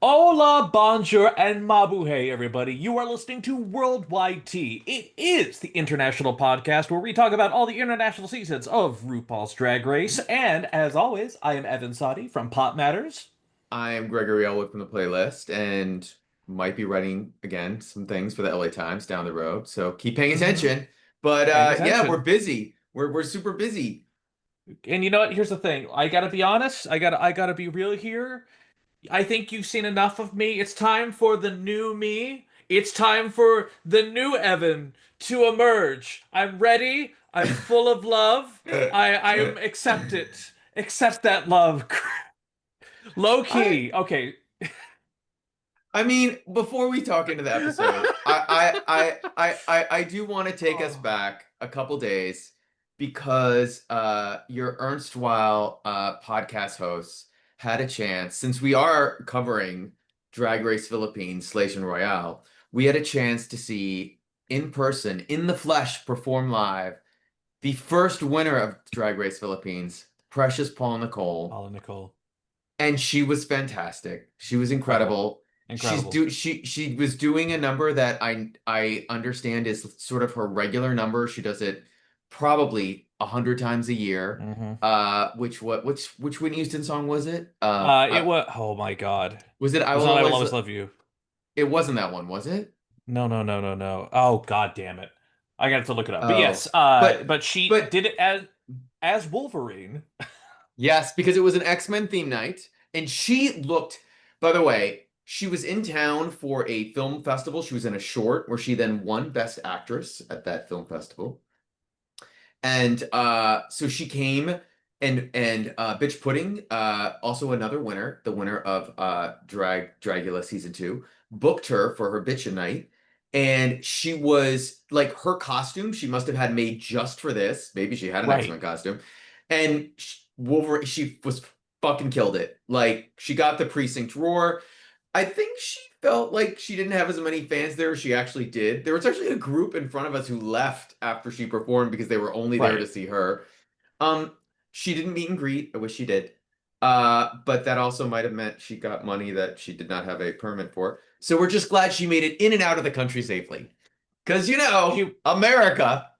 Hola, bonjour, and mabuhay, everybody. You are listening to Worldwide Tea. It is the international podcast where we talk about all the international seasons of RuPaul's Drag Race. And as always, I am Evan Sadi from Pop Matters. I am Gregory Elwood from the playlist and might be writing again some things for the LA Times down the road. So keep paying Mm-hmm. attention. But Paying yeah, we're attention. busy. We're super busy. And you know what? Here's the thing. I gotta be honest. I gotta be real here. I think you've seen enough of me. It's time for the new me. It's time for the new Evan to emerge. I'm ready. I'm full of love. I am accept it. Accept that love. Low I key. Okay. I mean, before we talk into the episode, I do want to take us Oh. back a couple days because your erstwhile podcast hosts had a chance, since we are covering Drag Race Philippines, Slaysian Royale, we had a chance to see in person, in the flesh, perform live the first winner of Drag Race Philippines, Precious Paul Nicole, Paula Nicole. and she was fantastic. She was Incredible. incredible. Incredible. She was doing a number that I understand is sort of her regular number. She does it probably 100 times a year. Hmm. Which Whitney Houston song was it? It was, oh my God. Was it I Was Will not I Will Always? Always Love You. It wasn't that one, was it? No, no, no, no, no. Oh God damn it. I got to look it up. But yes, Oh, but but she but did it as Wolverine. yes, because it was an X-Men theme night, and she looked, by the way, she was in town for a film festival. She was in a short where she then won Best Actress at that film festival. And so she came and Bitch Pudding, also another winner, the winner of Dragula season 2, booked her for her bitchin' night. And she was like her costume, she must have had made just for this. Maybe she had an Right. X-Men costume. And Wolverine, she was fucking killed it. Like she got the precinct roar. I think she felt like she didn't have as many fans there as she actually did. There was actually a group in front of us who left after she performed because they were only there to Right. see her. Um, she didn't meet and greet. I wish she did. But that also might have meant she got money that she did not have a permit for. So we're just glad she made it in and out of the country safely. Because, She America.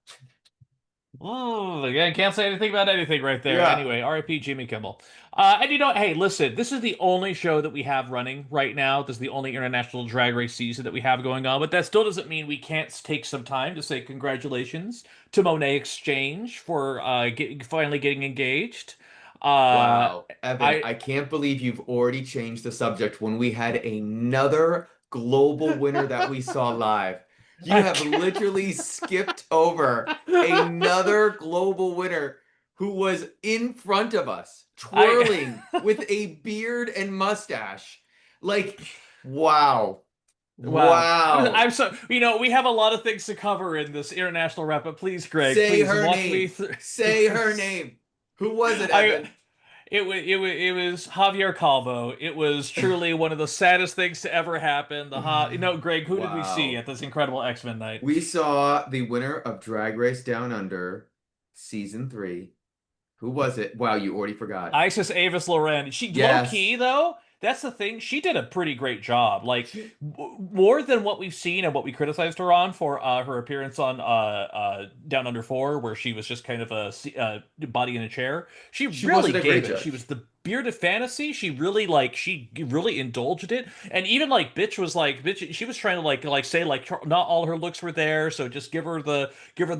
Oh, yeah, can't say anything about anything right there. Yeah. Anyway, R.I.P. Jimmy Kimmel. And you know, hey, listen, this is the only show that we have running right now. This is the only international drag race season that we have going on, but that still doesn't mean we can't take some time to say congratulations to Monet Exchange for finally getting engaged. Uh, Wow. Evan, I I can't believe you've already changed the subject when we had another global winner that we saw live. You I have literally skipped over another global winner who was in front of us, I twirling with a beard and mustache. Like, wow. Wow. Wow. I'm so, we have a lot of things to cover in this international wrap, but please, Greg, Say please her walk me name. through. Say her name. Who was it, I Evan? it was Javier Calvo. It was truly one of the saddest things to ever happen. Greg, who did we see Wow. at this incredible X-Men night? We saw the winner of Drag Race Down Under, season 3. Who was it? Wow, you already forgot. Isis Avis Loren. She low Yes. key though. That's the thing. She did a pretty great job. Like She, more than what we've seen and what we criticized her on for her appearance on Down Under 4, where she was just kind of a body in a chair. She she really wasn't a great gave it. She was judge. the bearded fantasy. She really indulged it. And even like bitch, she was trying to say like not all her looks were there, so just give her the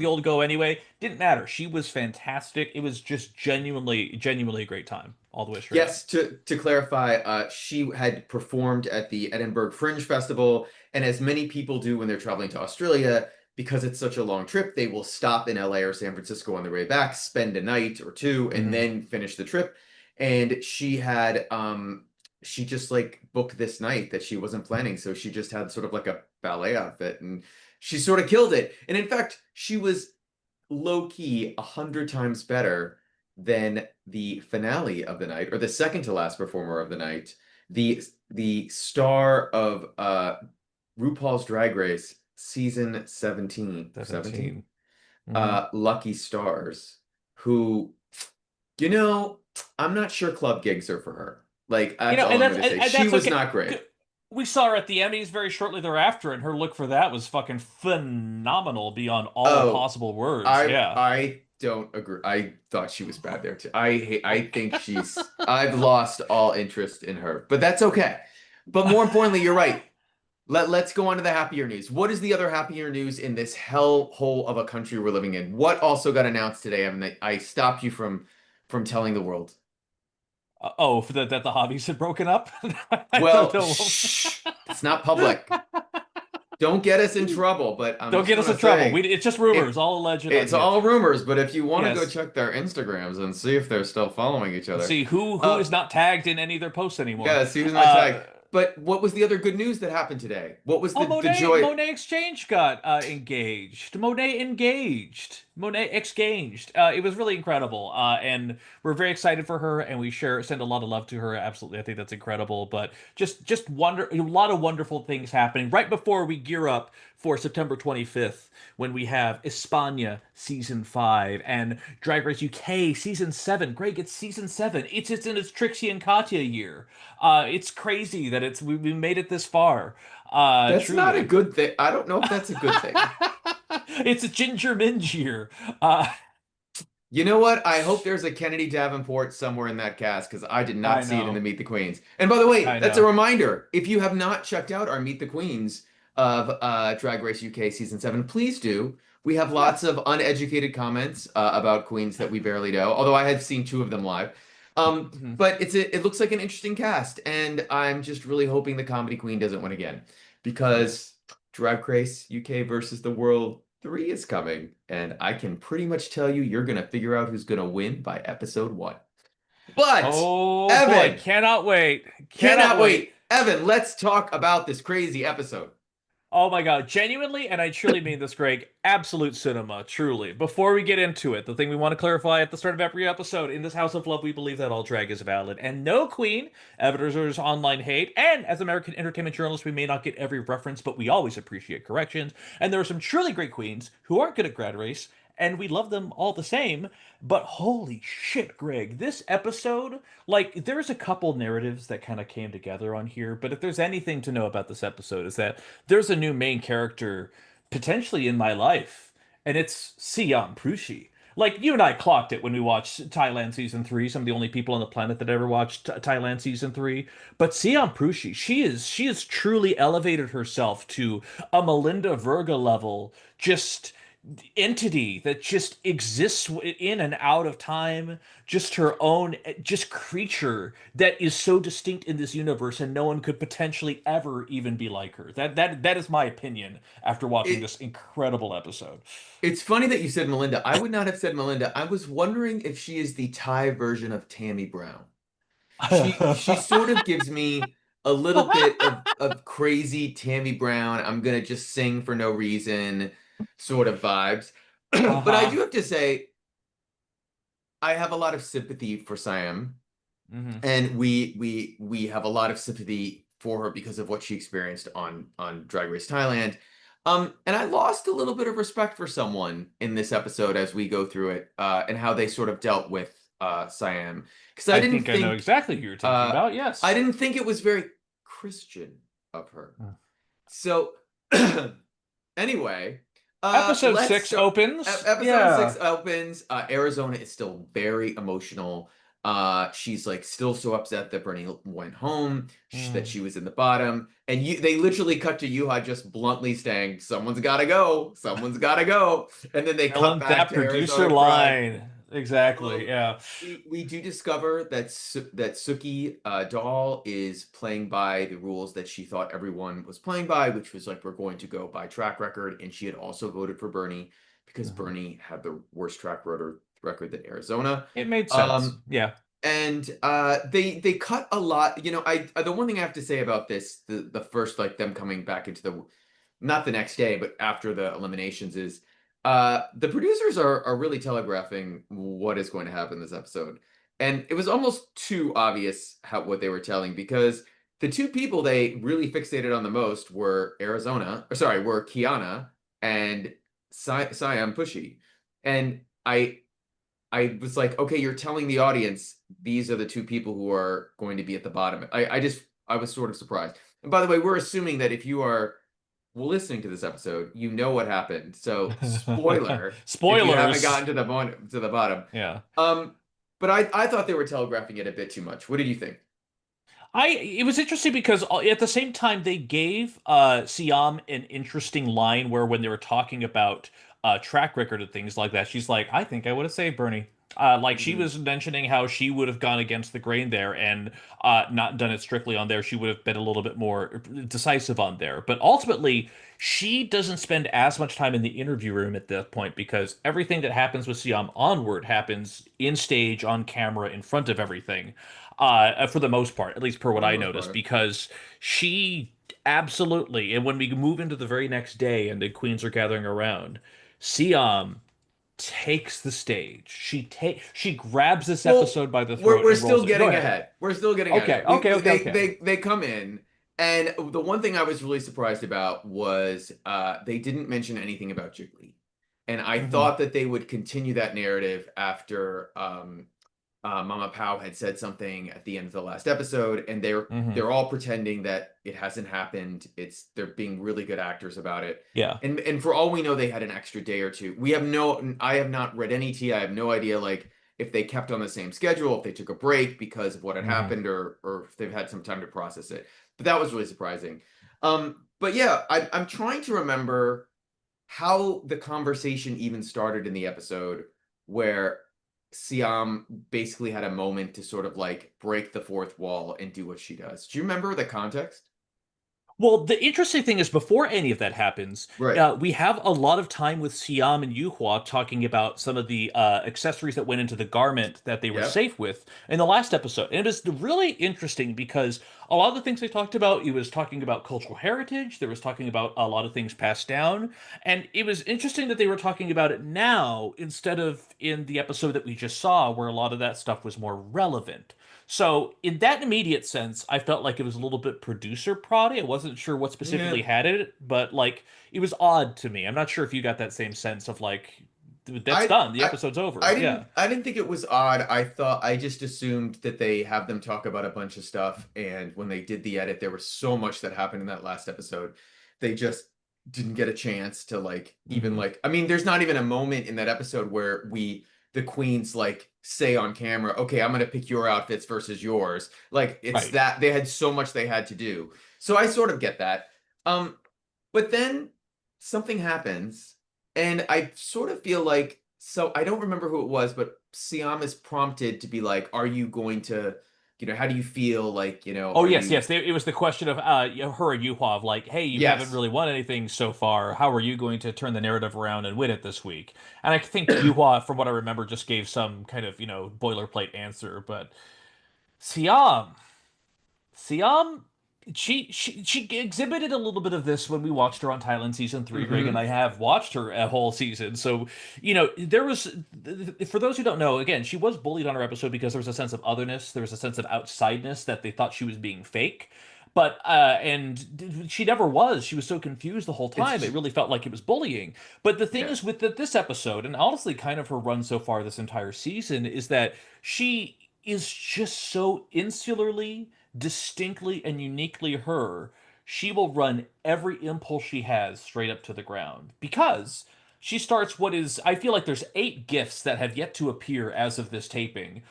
old go anyway. Didn't matter. She was fantastic. It was just genuinely a great time all the way straight up. Yes, to clarify, she had performed at the Edinburgh Fringe Festival, and as many people do when they're traveling to Australia, because it's such a long trip, they will stop in LA or San Francisco on their way back, spend a night or two, and Hmm. then finish the trip. And she just like booked this night that she wasn't planning, so she just had sort of like a ballet outfit, and she sort of killed it. And in fact, she was low key 100 times better than the finale of the night, or the second to last performer of the night, the star of RuPaul's Drag Race season 17, 17, 17. Hmm. Lucky Stars, who, you know, I'm not sure club gigs are for her. Like, that's all And I'm going to say. and She that's was okay. not great. We saw her at the Emmys very shortly thereafter, and her look for that was fucking phenomenal beyond all Oh, possible words. Yeah. I don't agree. I thought she was bad there too. I think I've lost all interest in her, but that's okay. But more importantly, you're right. Let's go on to the happier news. What is the other happier news in this hellhole of a country we're living in? What also got announced today, Evan, that I stopped you from telling the world? Oh, for that the hobbies had broken up? I don't Well, know. shh, it's not public. Don't get us in trouble, but I'm Don't just get us gonna in trouble. say It's just it rumors, all alleged. it's Yeah. all rumors, but if you want to go Yes. check their Instagrams and see if they're still following each Let's other. see who Uh is not tagged in any of their posts anymore. yeah, see who's not Uh, tagged. But what was the other good news that happened today? What was Oh, the Monet joy? Monet Exchange got engaged. Monet engaged. Monet exchanged. It was really incredible, and we're very excited for her, and we send a lot of love to her. Absolutely, I think that's incredible. But just a lot of wonderful things happening right before we gear up for September 25th, when we have España season 5 and Drag Race UK season 7. Greg, it's season 7. It's in its Trixie and Katya year. It's crazy that we made it this far. That's not a Truly. good thing. I don't know if that's a good thing. It's a Ginger Minge year. Uh, You know what? I hope there's a Kennedy Davenport somewhere in that cast because I did not I see it in the know. Meet the Queens. And by the way, I that's a know. reminder. If you have not checked out our Meet the Queens of Drag Race UK season 7, please do. We have Yeah. lots of uneducated comments about queens that we barely know, although I had seen 2 of them live. Mhm. But it looks like an interesting cast, and I'm just really hoping the comedy queen doesn't win again because Yes. Drag Race UK versus the World 3 is coming, and I can pretty much tell you you're gonna figure out who's gonna win by episode 1. But Oh boy, Evan, cannot wait. Cannot cannot wait. wait. Evan, let's talk about this crazy episode. Oh my God, genuinely, and I truly mean this, Greg, absolute cinema, truly. Before we get into it, the thing we want to clarify at the start of every episode, in this House of Love, we believe that all drag is valid, and no queen eviders online hate, and as American entertainment journalists, we may not get every reference, but we always appreciate corrections, and there are some truly great queens who aren't good at Grad Race, and we love them all the same, but holy shit, Greg, this episode, like, there's a couple narratives that kind of came together on here, but if there's anything to know about this episode, is that there's a new main character potentially in my life, and it's Siam Phusri. Like you and I clocked it when we watched Thailand season 3. Some of the only people on the planet that ever watched Thailand season 3. But Siam Phusri, she has truly elevated herself to a Melinda Verga level, just entity that just exists in and out of time, just her own just creature that is so distinct in this universe, and no one could potentially ever even be like her. That is my opinion after watching It this incredible episode. it's funny that you said Melinda. I would not have said Melinda. I was wondering if she is the Thai version of Tammy Brown. She sort of gives me a little bit of crazy Tammy Brown, I'm gonna just sing for no reason sort of vibes. But I Uh-huh. do have to say, I have a lot of sympathy for Siam, Hmm. and we have a lot of sympathy for her because of what she experienced on Drag Race Thailand. And I lost a little bit of respect for someone in this episode as we go through it, and how they sort of dealt with Siam, because I think I know exactly who you're talking uh, about. I Yes. didn't think it was very Christian of her. So anyway, Episode let's 6 start. opens. Episode 6 Yeah. opens. Arizona is still very emotional. She's like still so upset that Bernie went home, that Mm. she was in the bottom, and they literally cut to Yuha just bluntly saying, "Someone's got to go. Someone's got to go," and then they cut Killing back that to producer Arizona crying. line. Exactly. Um, Yeah. we do discover that Suki doll is playing by the rules that she thought everyone was playing by, which was like we're going to go by track record, and she had also voted for Bernie because Mhm. Bernie had the worst record than Arizona. It made sense. Um, Yeah. and they cut a lot. You know, the one thing I have to say about this, the first like them coming back into the not the next day, but after the eliminations is the producers are really telegraphing what is going to happen this episode. And it was almost too obvious what they were telling because the 2 people they really fixated on the most were were Kiana and Siam Pushy. And I was like, okay, you're telling the audience these are the 2 people who are going to be at the bottom. I just I was sort of surprised. And by the way, we're assuming that if you are listening to this episode, you know what happened. So spoiler, if you haven't Spoilers. gotten to the bottom. Yeah. Um, but I thought they were telegraphing it a bit too much. What did you think? It was interesting because at the same time they gave Siam an interesting line where when they were talking about track record and things like that, she's like, I think I would have saved Bernie. Like she Mhm. was mentioning how she would have gone against the grain there and not done it strictly on there. She would have been a little bit more decisive on there. But ultimately, she doesn't spend as much time in the interview room at that point because everything that happens with Siam onward happens in stage, on camera, in front of everything for the most part, at least per For what the I most noticed, part. because she absolutely, and when we move into the very next day and the queens are gathering around, Siam takes the stage. She grabs this Well, episode by the we're throat we're and rolls still it. Go getting ahead. ahead. We're still getting Okay, ahead. okay, okay, okay. They come in, and the one thing I was really surprised about was they didn't mention anything about Jiggly. And I Hmm. thought that they would continue that narrative after Mama Pow had said something at the end of the last episode, and Hmm. they're all pretending that it hasn't happened. They're being really good actors about it. Yeah. And for all we know, they had an extra day or two. I have not read any tea. I have no idea like if they kept on the same schedule, if they took a break because of what had Hmm. happened, or if they've had some time to process it. But that was really surprising. But yeah, I'm trying to remember how the conversation even started in the episode where Siam basically had a moment to sort of like break the fourth wall and do what she does. Do you remember the context? Well, the interesting thing is, before any of that happens, Right. we have a lot of time with Siam and Yuhua talking about some of the accessories that went into the garment that they were Yep. safe with in the last episode. And it was really interesting because a lot of the things they talked about, it was talking about cultural heritage, there was talking about a lot of things passed down. And it was interesting that they were talking about it now instead of in the episode that we just saw, where a lot of that stuff was more relevant. So, in that immediate sense, I felt like it was a little bit producer proddy. I wasn't sure what Yeah. specifically had it, but like it was odd to me. I'm not sure if you got that same sense of like, "Dude, that's I done. The I episode's over." Yeah. I didn't think it was odd. I just assumed that they have them talk about a bunch of stuff, and when they did the edit, there was so much that happened in that last episode. They just didn't get a chance to like even Hmm. like I mean, there's not even a moment in that episode where the queens like say on camera, "Okay, I'm gonna pick your outfits versus yours." Like it's Right. that they had so much they had to do. So I sort of get that. Um, but then something happens, and I sort of feel like so I don't remember who it was, but Siam is prompted to be like, "Are you going to, how do you feel? Like, Oh are yes, you?" yes. It was the question of her and Yuhua of like, "Hey, you haven't Yes. really won anything so far. How are you going to turn the narrative around and win it this week?" And I think Yuhua, from what I remember, just gave some kind of boilerplate answer. But Siam. Siam, she exhibited a little bit of this when we watched her on Thailand season three, Greg, and Hmm. I have watched her a whole season. So, there was, for those who don't know, again, she was bullied on her episode because there was a sense of otherness, there was a sense of outsideness that they thought she was being fake. But and she never was. She was so confused the whole time. It It's really felt like it was bullying. But the thing yeah. is with this episode, and honestly, kind of her run so far this entire season, is that she is just so insularly, distinctly and uniquely her. She will run every impulse she has straight up to the ground because she starts what is, I feel like there's 8 gifts that have yet to appear as of this taping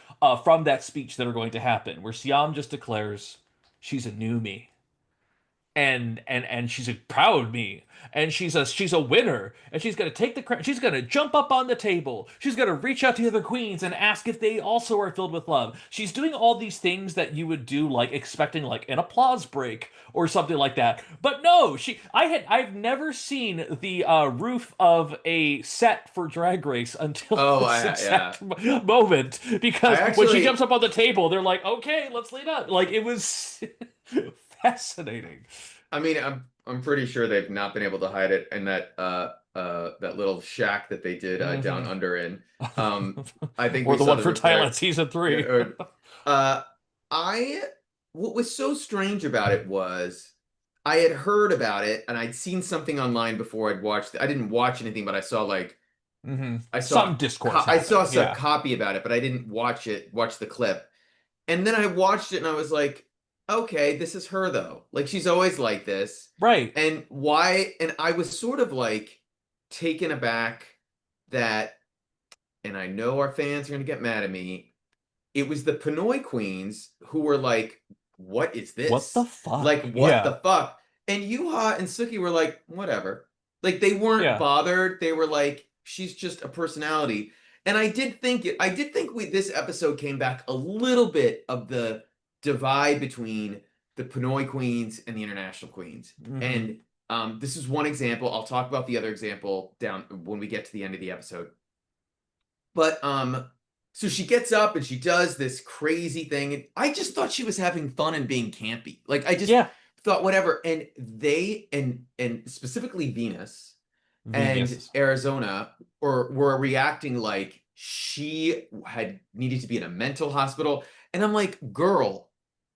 from that speech that are going to happen, where Siam just declares she's a new me, and she's a proud me, and she's a winner, and she's gonna take the crown, she's gonna jump up on the table, she's gonna reach out to the other queens and ask if they also are filled with love. She's doing all these things that you would do, like expecting like an applause break or something like that. But no, I've never seen the roof of a set for Drag Race until Oh, this yeah. exact moment, I because when she jumps actually up on the table, they're like, okay, let's lead up. Like, it was fascinating. I mean, I'm pretty sure they've not been able to hide it in that little shack that they did down Hmm. under in. Um I think Or we the saw one the for roof Thailand there. season Yeah, three. uh I what was so strange about it was I had heard about it and I'd seen something online before I'd watched it. I didn't watch anything, but I saw like Hmm. I Some saw discourse I saw happening. a Yeah. copy about it, but I didn't watch the clip. And then I watched it and I was like, okay, this is her though. Like she's always like this. Right. And why? And I was sort of like taken aback that, and I know our fans are gonna get mad at me. It was the Pinoy Queens who were like, "What is What the this? fuck? Like, what Yeah. the fuck?" And Yuha and Suki were like, "Whatever." Like they weren't Yeah. bothered. They were like, "She's just a personality." And I did think this episode came back a little bit of the divide between the Pinoy Queens and the International Queens. Hmm. And this is one example. I'll talk about the other example down when we get to the end of the episode. But so she gets up and she does this crazy thing, and I just thought she was having fun and being campy. Like I just Yeah. thought whatever. And they and specifically Venus and Venus. Arizona or were reacting like she had needed to be in a mental hospital. And I'm like, girl,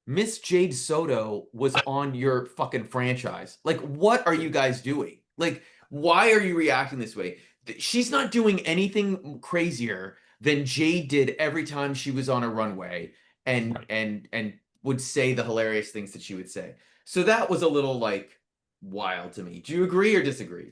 Miss Jade Soto was on your fucking franchise. Like, what are you guys doing? Like, why are you reacting this way? She's not doing anything crazier than Jade did every time she was on a runway and Right. would say the hilarious things that she would say. So that was a little like wild to me. Do you agree or disagree?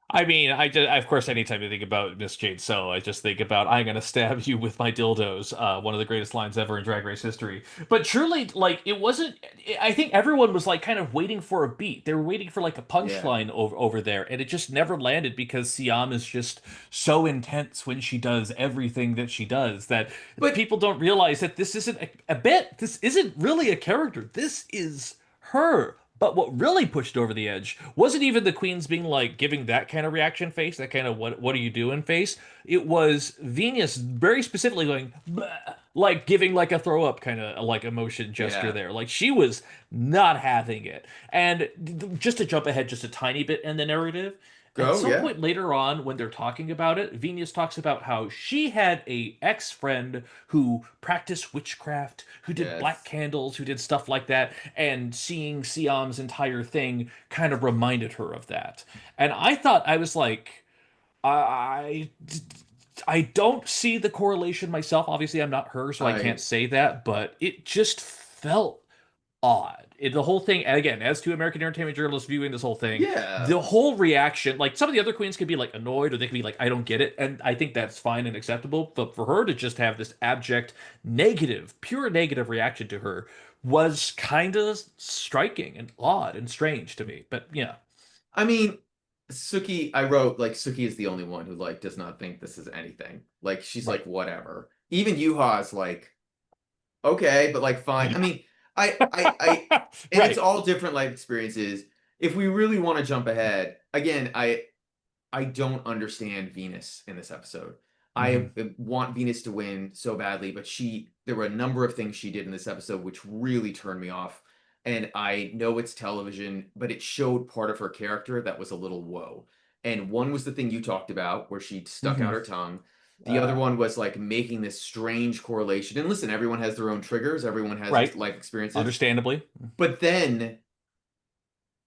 I mean, of course, anytime I think about Miss Jade So, I just think about "I'm gonna stab you with my dildos," one of the greatest lines ever in Drag Race history. But truly, like, it wasn't. I think everyone was like kind of waiting for a beat. They were waiting for like a Yeah. punchline over there, and it just never landed because Siam is just so intense when she does everything that she does that But people don't realize that this isn't a bit. This isn't really a character. This is her. But what really pushed over the edge wasn't even the queens being like giving that kind of reaction face, that kind of what are you doing face. It was Venus very specifically going "Bleh," like giving like a throw up kind of like emotion gesture yeah. there. Like she was not having it. And just to jump ahead just a tiny bit in the narrative, at Go, some yeah. point later on when they're talking about it, Venus talks about how she had a ex-friend who practiced witchcraft, who did black Yes. candles, who did stuff like that, and seeing Siam's entire thing kind of reminded her of that. And I thought I was like, I I don't see the correlation myself. Obviously, I'm not her, so I can't I say that, but it just felt odd. The whole thing, again, as two American entertainment journalists viewing this whole thing, yeah. the whole reaction, like some of the other queens could be like annoyed or they could be like, I don't get it. And I think that's fine and acceptable. But for her to just have this abject negative, pure negative reaction to her was kind of striking and odd and strange to me. But yeah, I mean, Suki, I wrote like Suki is the only one who like does not think this is anything. Like she's like right. whatever. Even Yuha is like okay, but like fine. I mean, I and it's Right. all different life experiences. If we really want to jump ahead, again, I don't understand Venus in this episode. I Hmm. want Venus to win so badly, but there were a number of things she did in this episode which really turned me off. And I know it's television, but it showed part of her character that was a little whoa. And one was the thing you talked about where she stuck out Hmm. her tongue. The other Uh, one was like making this strange correlation. And listen, everyone has their own triggers, everyone has their right. life experiences. Understandably. But then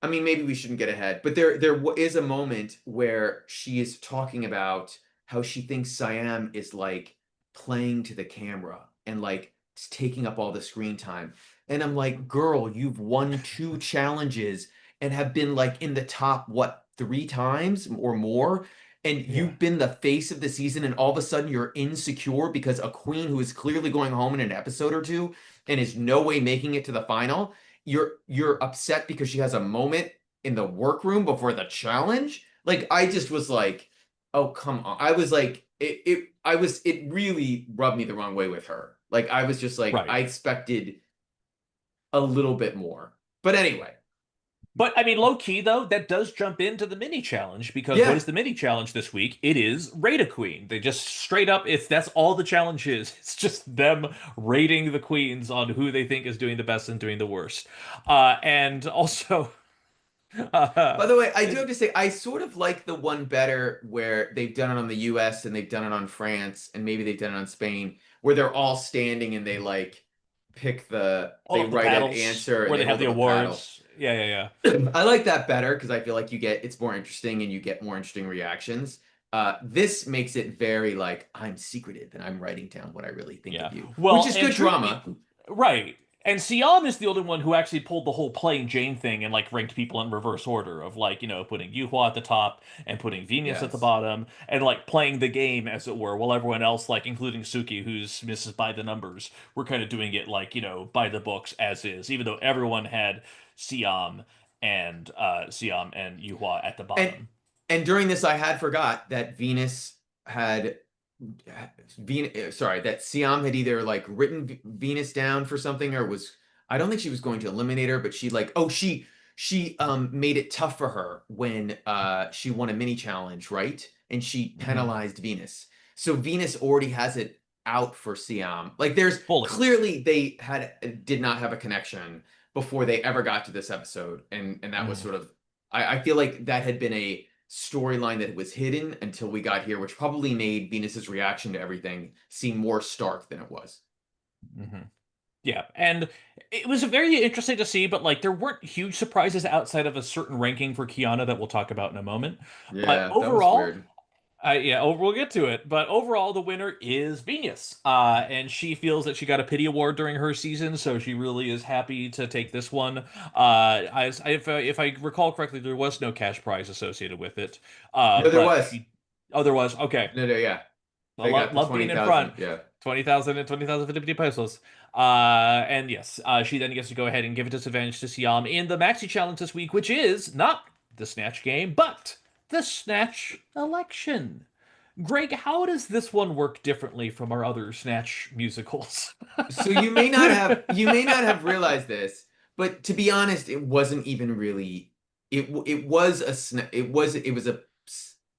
I mean, maybe we shouldn't get ahead, but is a moment where she is talking about how she thinks Siam is like playing to the camera and like taking up all the screen time. And I'm like, girl, you've won two challenges and have been like in the top, what, three times or more? And Yeah. you've been the face of the season, and all of a sudden you're insecure because a queen who is clearly going home in an episode or two and is no way making it to the final you're upset because she has a moment in the workroom before the challenge. Like I just was like, oh come on. I was like, it really rubbed me the wrong way with her. Like I was just like, Right. I expected a little bit more. But anyway, But I mean, low key though, that does jump into the mini challenge because what yeah. is the mini challenge this week? It is rate a queen. They just straight up, it's that's all the challenge is. It's just them rating the queens on who they think is doing the best and doing the worst. And also, uh, By the way, I do have to say, I sort of like the one better where they've done it on the US and they've done it on France and maybe they've done it on Spain, where they're all standing and they like all they of the write an paddles answer and where they they have hold the up a paddle. awards. Yeah, yeah, yeah. I like that better because I feel like it's more interesting and you get more interesting reactions. This makes it very like I'm secretive and I'm writing down what I really think Yeah. of you, which Well, is and good true to drama. be, right. And Siam is the only one who actually pulled the whole playing Jane thing and like ranked people in reverse order of like, putting Yuhua at the top and putting Venus at the Yes. bottom and like playing the game as it were, while everyone else, like including Suki, who's Mrs. By the Numbers, were kind of doing it like, by the books as is, even though everyone had Siam Siam and Yuhua at the And bottom. and during this, I had forgot that Venus had sorry, that Siam had either like written Venus down for something or was I don't think she was going to eliminate her, but she like she made it tough for her when she won a mini challenge, right? And she Hmm. penalized Venus. So Venus already has it out for Siam. Like there's Fully. clearly they did not have a connection before they ever got to this episode. And that was Mhm. sort of I feel like that had been a storyline that was hidden until we got here, which probably made Venus's reaction to everything seem more stark than it was. Hmm. Yeah, and it was very interesting to see, but like there weren't huge surprises outside of a certain ranking for Kiana that we'll talk about in a moment. But Yeah, that was overall, weird. yeah, we'll get to it. But overall, the winner is Venus, and she feels that she got a pity award during her season, so she really is happy to take this one. If I recall correctly, there was no cash prize associated with it, No, there but was. she. Oh, there was. Okay, No, no, yeah. I They got the love being in front. 20,000. Yeah. 20,000 and 20,050 pesos. And yes, she then gets to go ahead and give a disadvantage to Siam in the Maxi Challenge this week, which is not the Snatch Game, but the Snatch Election. Greg, how does this one work differently from our other Snatch musicals? So you may not have realized this, but to be honest, it wasn't even really it was a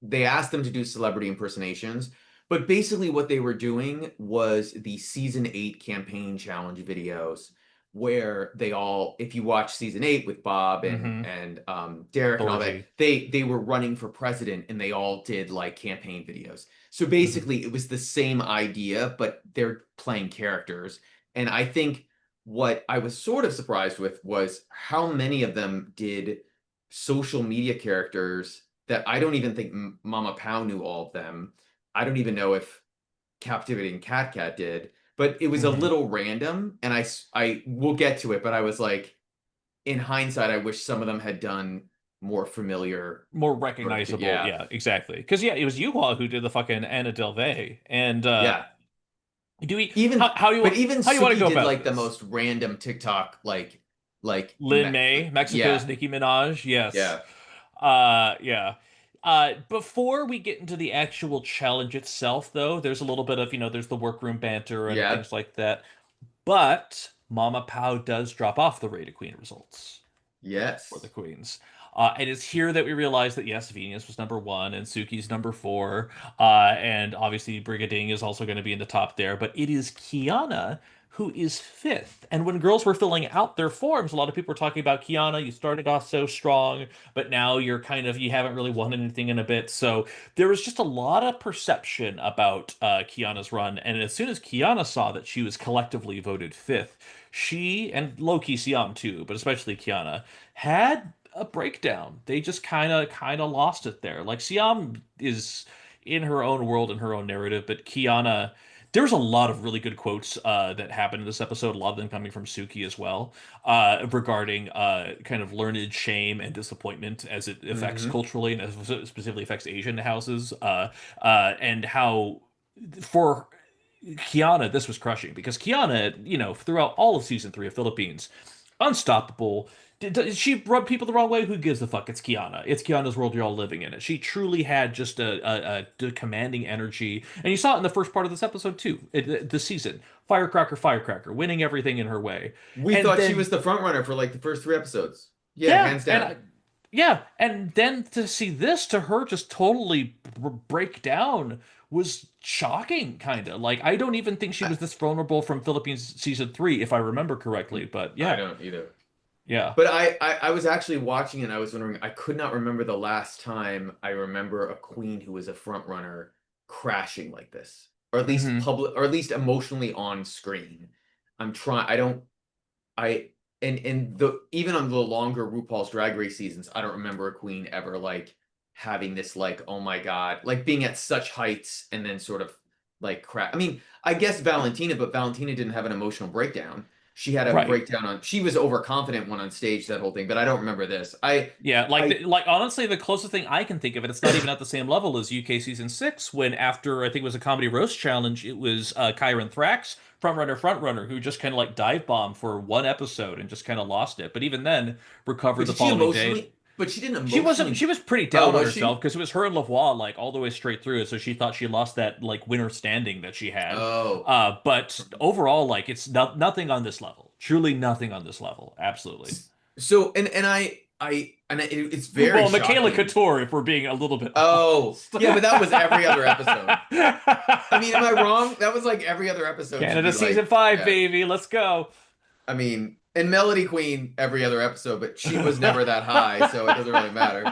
they asked them to do celebrity impersonations, but basically what they were doing was the season 8 campaign challenge videos where they all if you watch season 8 with Bob and Hmm. Derek and all that, Thorgy. they were running for president and they all did like campaign videos. So Hmm. basically, it was the same idea, but they're playing characters. And I think what I was sort of surprised with was how many of them did social media characters that I don't even think Mama Pow knew all of them. I don't even know if Captivating Cat Cat did, but it was a Hmm. little random. And I will get to it, but I was like, in hindsight, I wish some of them had done more familiar More sort of, recognizable, yeah, yeah, exactly. Because yeah, it was Yuhua who did the fucking Anna Delvey, and yeah. do we Even even how do you want to Suki go did about like the this? most random TikTok Lin May, yeah, Mexico's Nicki Minaj. Yes. yeah, Yeah. Before we get into the actual challenge itself, though, there's a little bit of, there's the workroom banter and yeah, things like that. But Mama Pow does drop off the Rate of Queen results for the yes. queens. And it's here that we realize that yes, Venus was number one and Suki's number four. And obviously Brigading is also going to be in the top there, but it is Kiana who is fifth. And when girls were filling out their forms, a lot of people were talking about Kiana. You started off so strong, but now you haven't really won anything in a bit. So there was just a lot of perception about Kiana's run. And as soon as Kiana saw that she was collectively voted fifth, she and low-key Siam too, but especially Kiana had a breakdown. They just kind of lost it there. Like Siam is in her own world and her own narrative, but Kiana, there's a lot of really good quotes that happened in this episode. A lot of them coming from Suki as well, regarding kind of learned shame and disappointment as it affects Hmm. culturally and as it specifically affects Asian houses, and how for Kiana, this was crushing because Kiana, throughout all of season three of Philippines, unstoppable. Did she rub people the wrong way? Who gives a fuck? It's Kiana. It's Kiana's world. You're all living in it. She truly had just a commanding energy, and you saw it in the first part of this episode too. This season, firecracker, firecracker, winning everything in her way, We and thought she was then the front runner for like the first 3 episodes. Yeah, yeah, hands down. yeah, and then to see this to her just totally break down was shocking, kind of. Like I don't even think she I, was this vulnerable from Philippines season three, if I remember correctly. But I yeah, don't either. yeah. But I was actually watching and I was wondering, I could not remember the last time I remember a queen who was a front runner crashing like this, or at least Hmm. public, or at least emotionally on screen. I don't, I, and the even on the longer RuPaul's Drag Race seasons, I don't remember a queen ever like having this like, oh my God, like being at such heights and then sort of like crap. I mean, I guess Valentina, but Valentina didn't have an emotional breakdown. she had a Right. breakdown on. She was overconfident one on stage, that whole thing, but I don't remember this. Yeah, like I like honestly, the closest thing I can think of, and it's not even at the same level as UK season 6, when after I think it was a comedy roast challenge, it was Kyron Thrax, front runner, who just kind of like dive bombed for one episode and just kind of lost it. But even then, recovered but the did she following day. emotionally? But she didn't She wasn't. emotionally. She was pretty Oh, down on was herself she? because it was her and Lavoie like all the way straight through it. So she thought she lost that like winner standing that she had. Oh. But overall, like it's nothing on this level. Truly nothing on this level. Absolutely. So it's very Well, Michaela shocking. Couture, if we're being a little bit Oh, honest. yeah, but that was every other episode. I mean, am I wrong? That was like every other episode should Canada be season like, 5, yeah. baby. Let's go. I mean, and Melody Queen every other episode, but she was never that high, so it doesn't really matter.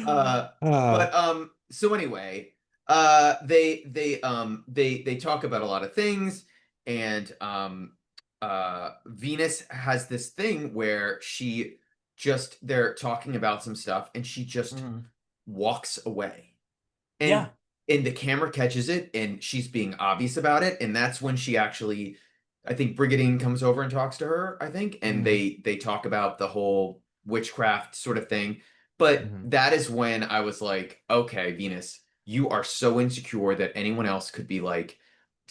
Uh, Ah. so anyway, they talk about a lot of things, and Venus has this thing where they're talking about some stuff, and she just Mhm. walks away, and Yeah. the camera catches it, and she's being obvious about it, and that's when she actually, I think Brigadine comes over and talks to her, I think, and Mhm. they talk about the whole witchcraft sort of thing. But Mhm. that is when I was like, okay, Venus, you are so insecure that anyone else could be like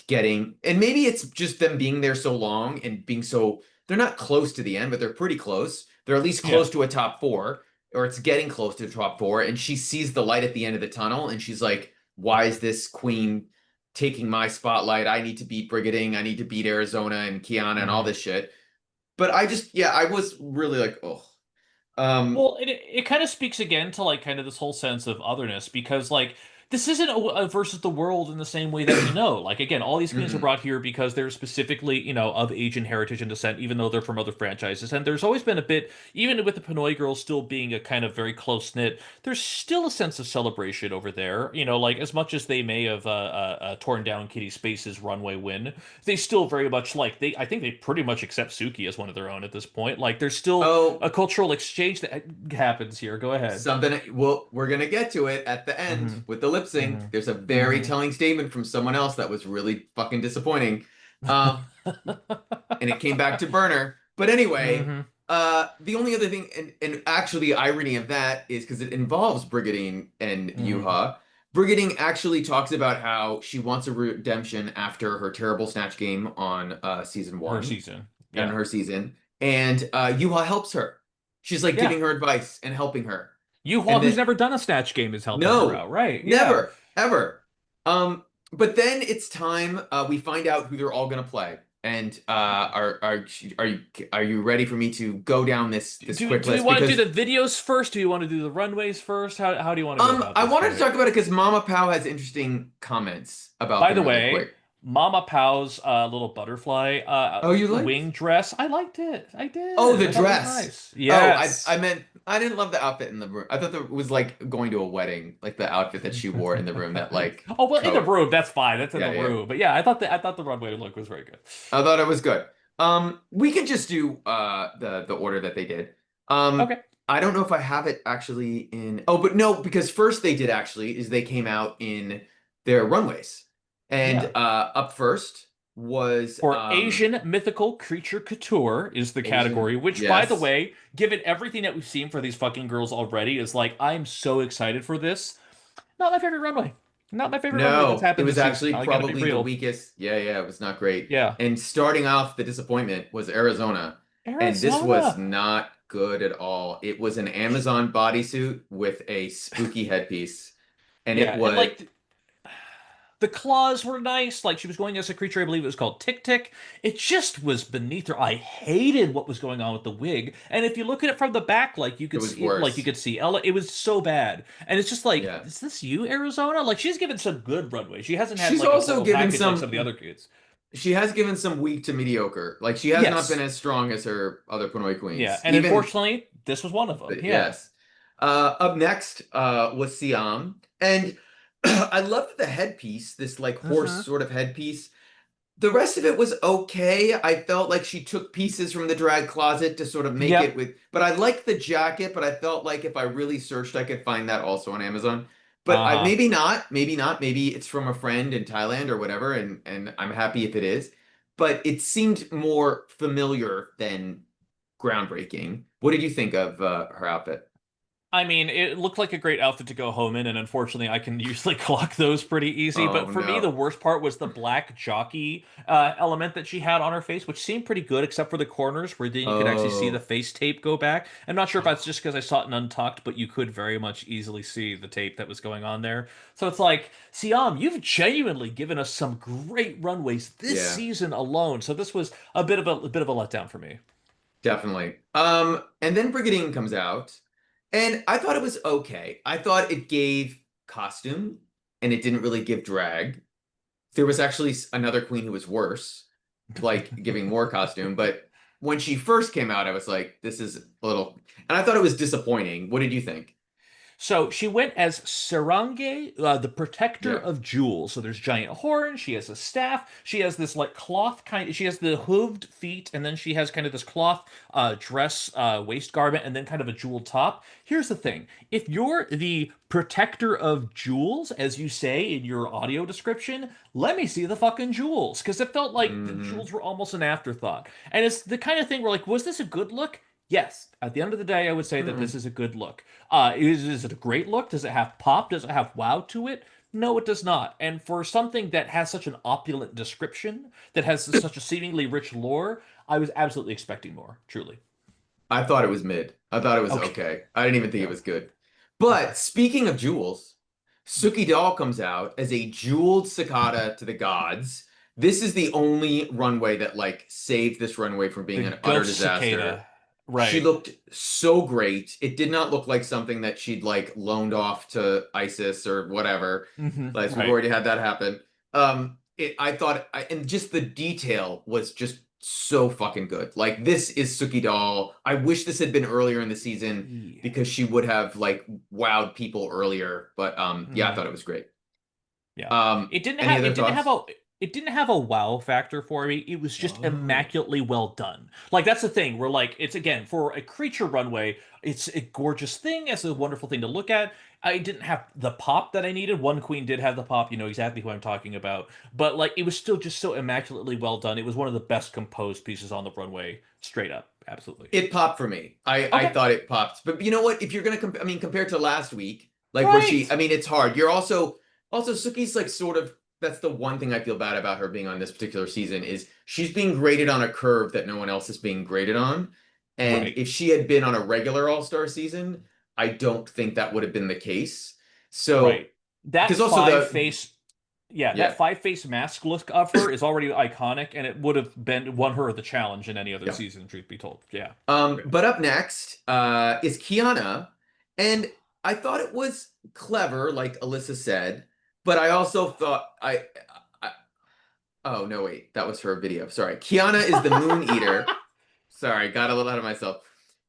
getting, and maybe it's just them being there so long and being so, they're not close to the end, but they're pretty close. They're at least Yeah. close to a top four, or it's getting close to the top four, and she sees the light at the end of the tunnel, and she's like, why is this queen taking my spotlight? I need to beat Brigading, I need to beat Arizona and Kiana and all Mhm. this shit. But I just, yeah, I was really like, oh. Um, Well, it kind of speaks again to like kind of this whole sense of otherness because like this isn't a versus the world in the same way that we know. Like again, all these queens are mhm. brought here because they're specifically, of Asian heritage and descent, even though they're from other franchises. And there's always been a bit, even with the Pinoy girls still being a kind of very close knit, there's still a sense of celebration over there. Like as much as they may have torn down Kitty Space's runway win, they still very much like I think they pretty much accept Suki as one of their own at this point. Like there's still Oh, a cultural exchange that happens here. Go ahead. something, well, we're gonna get to it at the end Hmm. with the lip sync. Hmm. There's a very Hmm. telling statement from someone else that was really fucking disappointing. Um, and it came back to burner. But anyway, Hmm. the only other thing, and actually the irony of that is because it involves Brigadine and Hmm. Yuha. Brigadine actually talks about how she wants a redemption after her terrible snatch game on season Her one season. and Yeah. her season, and Yuha helps her. She's like Yeah. giving her advice and helping her, Yuhua, and who's then never done a Snatch game, is helping her no, out. Right. Yeah. never, ever. But then it's time. We find out who they're all gonna play. And are you ready for me to go down this Do quick do we list? want to Because do the videos first? Do you want to do the runways first? How do you want to go about I this, wanted to Greg? talk about it because Mama Pow has interesting comments about By them the really way, quick. Mama Pow's little butterfly Oh, you liked? wing dress, I liked it. I Oh, did. the I thought it was dress. nice. Oh, I Yes. meant I didn't love the outfit in the room. I thought that it was like going to a wedding, like the outfit that she wore in the room, that like Oh well, in the coat. room, that's fine. That's in Yeah, the yeah. room. But yeah, I thought the runway look was very good. I thought it was good. We can just do the order that they did. Um, Okay. I don't know if I have it actually in. Oh, but no, because first they did actually is they came out in their runways, and Yeah. up first was For Asian mythical creature couture is the Asian. category, which by the Yes. way, given everything that we've seen for these fucking girls already, is like I'm so excited for this. Not my favorite runway. Not my favorite runway that's No, it happened was this season. actually I gotta be probably the real. weakest. Yeah, yeah, it was not great. Yeah. And starting off the disappointment was Arizona, and this was Arizona. not good at all. It was an Amazon bodysuit with a spooky headpiece, and it Yeah, and was like the claws were nice. Like she was going as a creature, I believe it was called Tick Tick. It just was beneath her. I hated what was going on with the wig. And if you look at it from the back, like you it could was see, like you worse. could see Ella. It was so bad. And it's just like, Yeah. is this you, Arizona? Like she's given some good runway. She hasn't had She's like a also total given package like some of the some other kids. she has given some weak to mediocre. Like she has not been Yes. as strong as her other Pinoy Yeah. queens. And Even unfortunately, this was one of them. Yeah. yes. Up next was Siam. And I loved the headpiece, this like horse Mm-hmm. sort of headpiece. The rest of it was okay. I felt like she took pieces from the drag closet to sort of make it Yep. with, but I liked the jacket, but I felt like if I really searched, I could find that also on Amazon. But I Uh-huh. maybe not, maybe it's from a friend in Thailand or whatever, and I'm happy if it is. but it seemed more familiar than groundbreaking. What did you think of her outfit? I mean, it looked like a great outfit to go home in, and unfortunately, I can usually clock those pretty easy. Oh But for me, the no. worst part was the black jockey element that she had on her face, which seemed pretty good, except for the corners where then you could actually see the Oh. face tape go back. I'm not sure if that's just because I saw it in untucked, but you could very much easily see the tape that was going on there. So it's like, Siam, you've genuinely given us some great runways this Yeah, season alone. So this was a bit of a letdown for me. definitely. And then Brigadine comes out, and I thought it was okay. I thought it gave costume, and it didn't really give drag. There was actually another queen who was worse, like giving more costume. But when she first came out, I was like, this is a little, and I thought it was disappointing. What did you think? So she went as Sarange, the protector Yeah. of jewels. So there's giant horns. She has a staff. She has this like cloth kind. She has the hooved feet, and then she has kind of this cloth dress waist garment, and then kind of a jeweled top. Here's the thing: if you're the protector of jewels, as you say in your audio description, let me see the fucking jewels, because it felt like the Hmm. jewels were almost an afterthought. And it's the kind of thing where like, was this a good look? Yes. At the end of the day, I would say that this is a good look. Is it a great look? Does it have pop? Does it have wow to it? No, it does not. And for something that has such an opulent description, that has such a seemingly rich lore, I was absolutely expecting more, truly. I thought it was mid. I thought it was Okay. okay. I didn't even think it Yeah. was good. Okay. But speaking of jewels, Suki Doll comes out as a jeweled cicada to the gods. This is the only runway that like saved this runway from being The an utter ghost disaster. cicada. She Right. looked so great. It did not look like something that she'd like loaned off to ISIS or whatever. Like we've Right. already had that happen. I thought, and just the detail was just so fucking good. Like this is Suki Doll. I wish this had been earlier in the season Yeah. because she would have like wowed people earlier. But yeah, I Mm. thought it was great. Yeah. Any other It didn't have thoughts? a wow factor for me. It was just Oh, immaculately well done. Like that's the thing where like it's again for a creature runway, it's a gorgeous thing, it's a wonderful thing to look at. I didn't have the pop that I needed. One queen did have the pop, you know exactly who I'm talking about. But like it was still just so immaculately well done. It was one of the best composed pieces on the runway, straight up. Absolutely. it popped for me. I Okay. thought it popped. But you know what? If you're gonna I mean, compared to last week, like was she? Right. I mean, it's hard. You're also Suki's like sort of. That's the one thing I feel bad about her being on this particular season is she's being graded on a curve that no one else is being graded on. And Right. if she had been on a regular All-Star season, I don't think that would have been the case. So Right. That because also five the face Yeah, that yeah five face mask look of her is already iconic, and it would have been won her the challenge in any other yeah. season, truth be told. Yeah. But up next is Kiana, and I thought it was clever, like Alyssa said, but I also thought I oh no wait, that was her video. Sorry. Kiana is the Moon Eater. Sorry, got a little ahead of myself.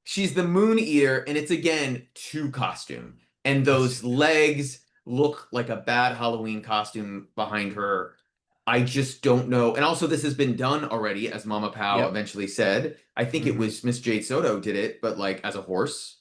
She's the Moon Eater, and it's again two costume. And It's those legs look like a bad Halloween costume behind her. I just don't know. And also, this has been done already, as Mama Pow Yep. eventually said. I think it Mm-hmm. was Miss Jade Soto did it, but like as a horse.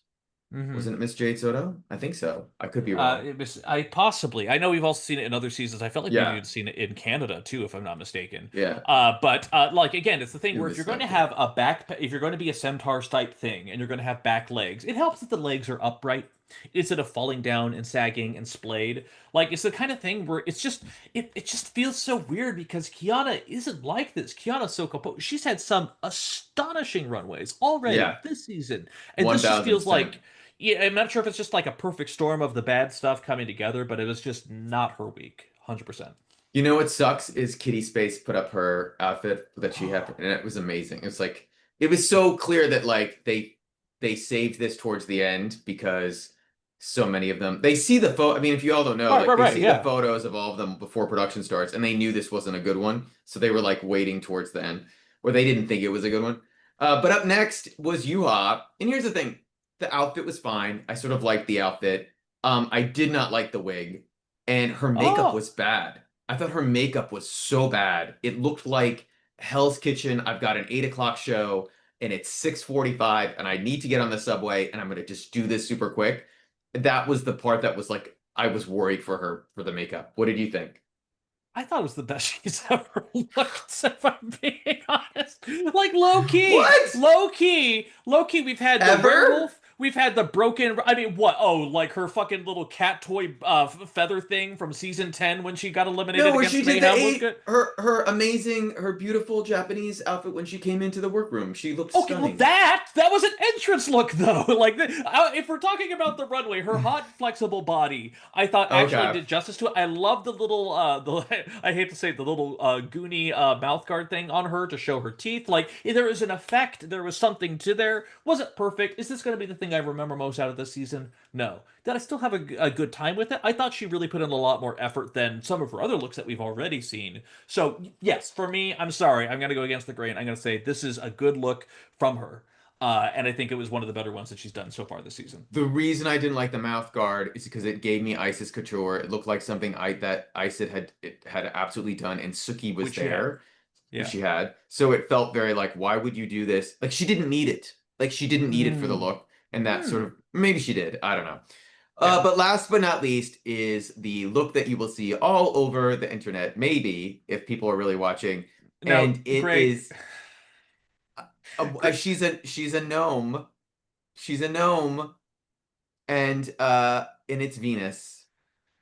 Mm-hmm. Wasn't it Miss Jade Soto? I think so. I could be wrong. It was I possibly I know we've also seen it in other seasons. I felt like we've Yeah, even seen it in Canada too, if I'm not mistaken. yeah. But like again, it's the thing It where if was you're going to stuff, yeah. have a back, if you're going to be a centaurs type thing, and you're going to have back legs, it helps that the legs are upright instead of falling down and sagging and splayed. Like it's the kind of thing where it just feels so weird because Kiana isn't like this. Kiana's so composed. She's had some astonishing runways already Yeah, this season, and this just feels 1000%. like yeah, I'm not sure if it's just like a perfect storm of the bad stuff coming together, but it was just not her week, 100%. You know what sucks is Kitty Space put up her outfit that she had, and it was amazing. It's like it was so clear that like they saved this towards the end because so many of them they see the photo. I mean, if you all don't know, Right, like right, they right, see the yeah. photos of all of them before production starts, and they knew this wasn't a good one, so they were like waiting towards the end, or they didn't think it was a good one. But up next was Yuha, and here's the thing: the outfit was fine. I sort of liked the outfit. I did not like the wig, and her makeup Oh, was bad. I thought her makeup was so bad. It looked like Hell's Kitchen. I've got an 8 o'clock show and it's 6:45 and I need to get on the subway and I'm gonna just do this super quick. That was the part that was like I was worried for her for the makeup. What did you think? I thought it was the best she's ever looked, if I'm being honest. Like low key, What? low key, low key. We've had the Ever? werewolf. We've had the broken. I mean, what? Oh, like her fucking little cat toy feather thing from season 10 when she got No, eliminated where she against did the Mayhem was eight good. her amazing, her beautiful Japanese outfit when she came into the workroom. She looked Okay, well stunning. that was an entrance look though. Like if we're talking about the runway, her hot flexible body, I thought actually Okay. did justice to it. I love the little the I hate to say it, the little Goonie mouth guard thing on her to show her teeth. Like there was an effect, there was something to there. Was it perfect? Is this going to be the thing I remember most out of this season? No. Did I still have a good time with it? I thought she really put in a lot more effort than some of her other looks that we've already seen. So yes, for me, I'm sorry, I'm gonna go against the grain. I'm gonna say this is a good look from her. And I think it was one of the better ones that she's done so far this season. The reason I didn't like the mouth guard is because it gave me Isis Couture. It looked like something that Isis had absolutely done, and Suki was Which she had. there, which Yeah. she had. So it felt very like, why would you do this? Like she didn't need it. Like she didn't need it for the Mm. look, and that sort Hmm. of maybe she did. I don't know. Yeah. But last but not least is the look that you will see all over the internet, maybe if people are really watching, Now, and it Greg, is Greg, she's a gnome. She's a gnome, and it's Venus.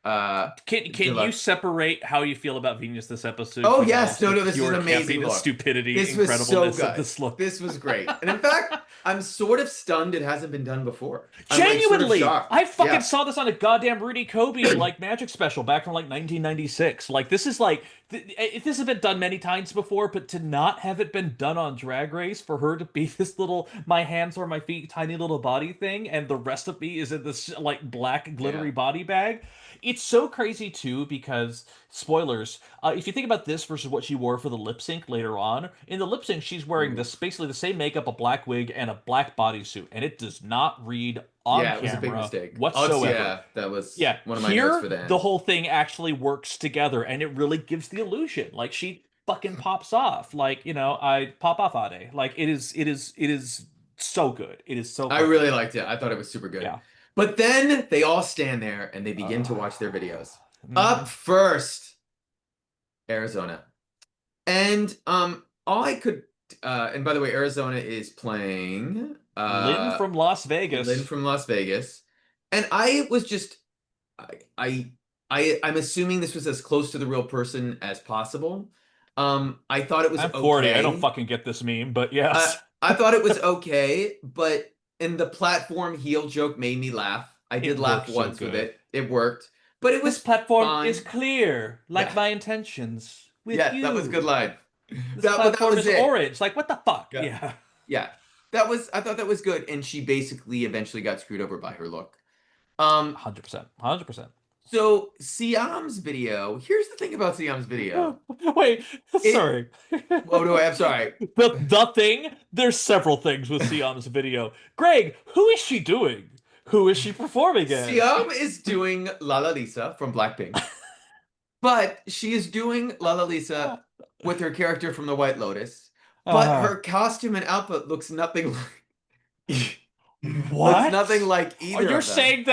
can you Deluxe. separate how you feel about Venus this episode Oh from yes, also no, the no, this is pure an amazing campiness, look. stupidity, This was so incredibleness of good. this look? This was great. And in fact, I'm sort of stunned it hasn't been done before. I'm like sort of Genuinely, shocked. I fucking Yeah. saw this on a goddamn Rudy Kobe like magic special back from like 1996. Like this is like this has been done many times before, but to not have it been done on Drag Race for her to be this little my hands or my feet tiny little body thing, and the rest of me is in this like black glittery Yeah. body bag. It's so crazy too because spoilers. If you think about this versus what she wore for the lip sync later on, in the lip sync she's wearing Ooh. this basically the same makeup, a black wig, and a black bodysuit, and it does not read on Yeah, it was a big camera mistake. Oh, whatsoever. yeah, that was Yeah, one of my notes here for the the end. whole thing actually works together, and it really gives the illusion like she fucking pops off, like I pop off Ade. Like it is so good. It is so I fucking really good. liked it. I thought it was super good. Yeah. But then they all stand there and they begin to Uh, watch their videos. mhm. Up first, Arizona. And all I could and by the way, Arizona is playing Lynn from Las Lynn Vegas. from Las Vegas. And I was just I I I'm assuming this was as close to the real person as possible. I thought it was I'm 40. I don't okay. fucking get this meme, but yes. I thought it was okay, but and the platform heel joke made me laugh. I did It laugh works so once with good. it. It worked, but it This was platform is fine. clear, like Yeah, my intentions with yeah, that was a good you. line. This But that platform was is it. orange. Like, what the fuck? Yeah, Yeah. yeah. That was I thought that was good, and she basically eventually got screwed over by her look. Um, 100%. 100%. so Siam's video. Here's the thing about Siam's video. Wait, It. sorry. Oh no, I'm sorry. The thing, there's several things with Siam's video. Greg, who is she doing? Who is she performing as? Siam is doing Lala Lisa from Blackpink. But she is doing Lala Lisa with her character from the White Lotus. But Uh-huh. her costume and outfit looks nothing like looks nothing What? like Are either you of them.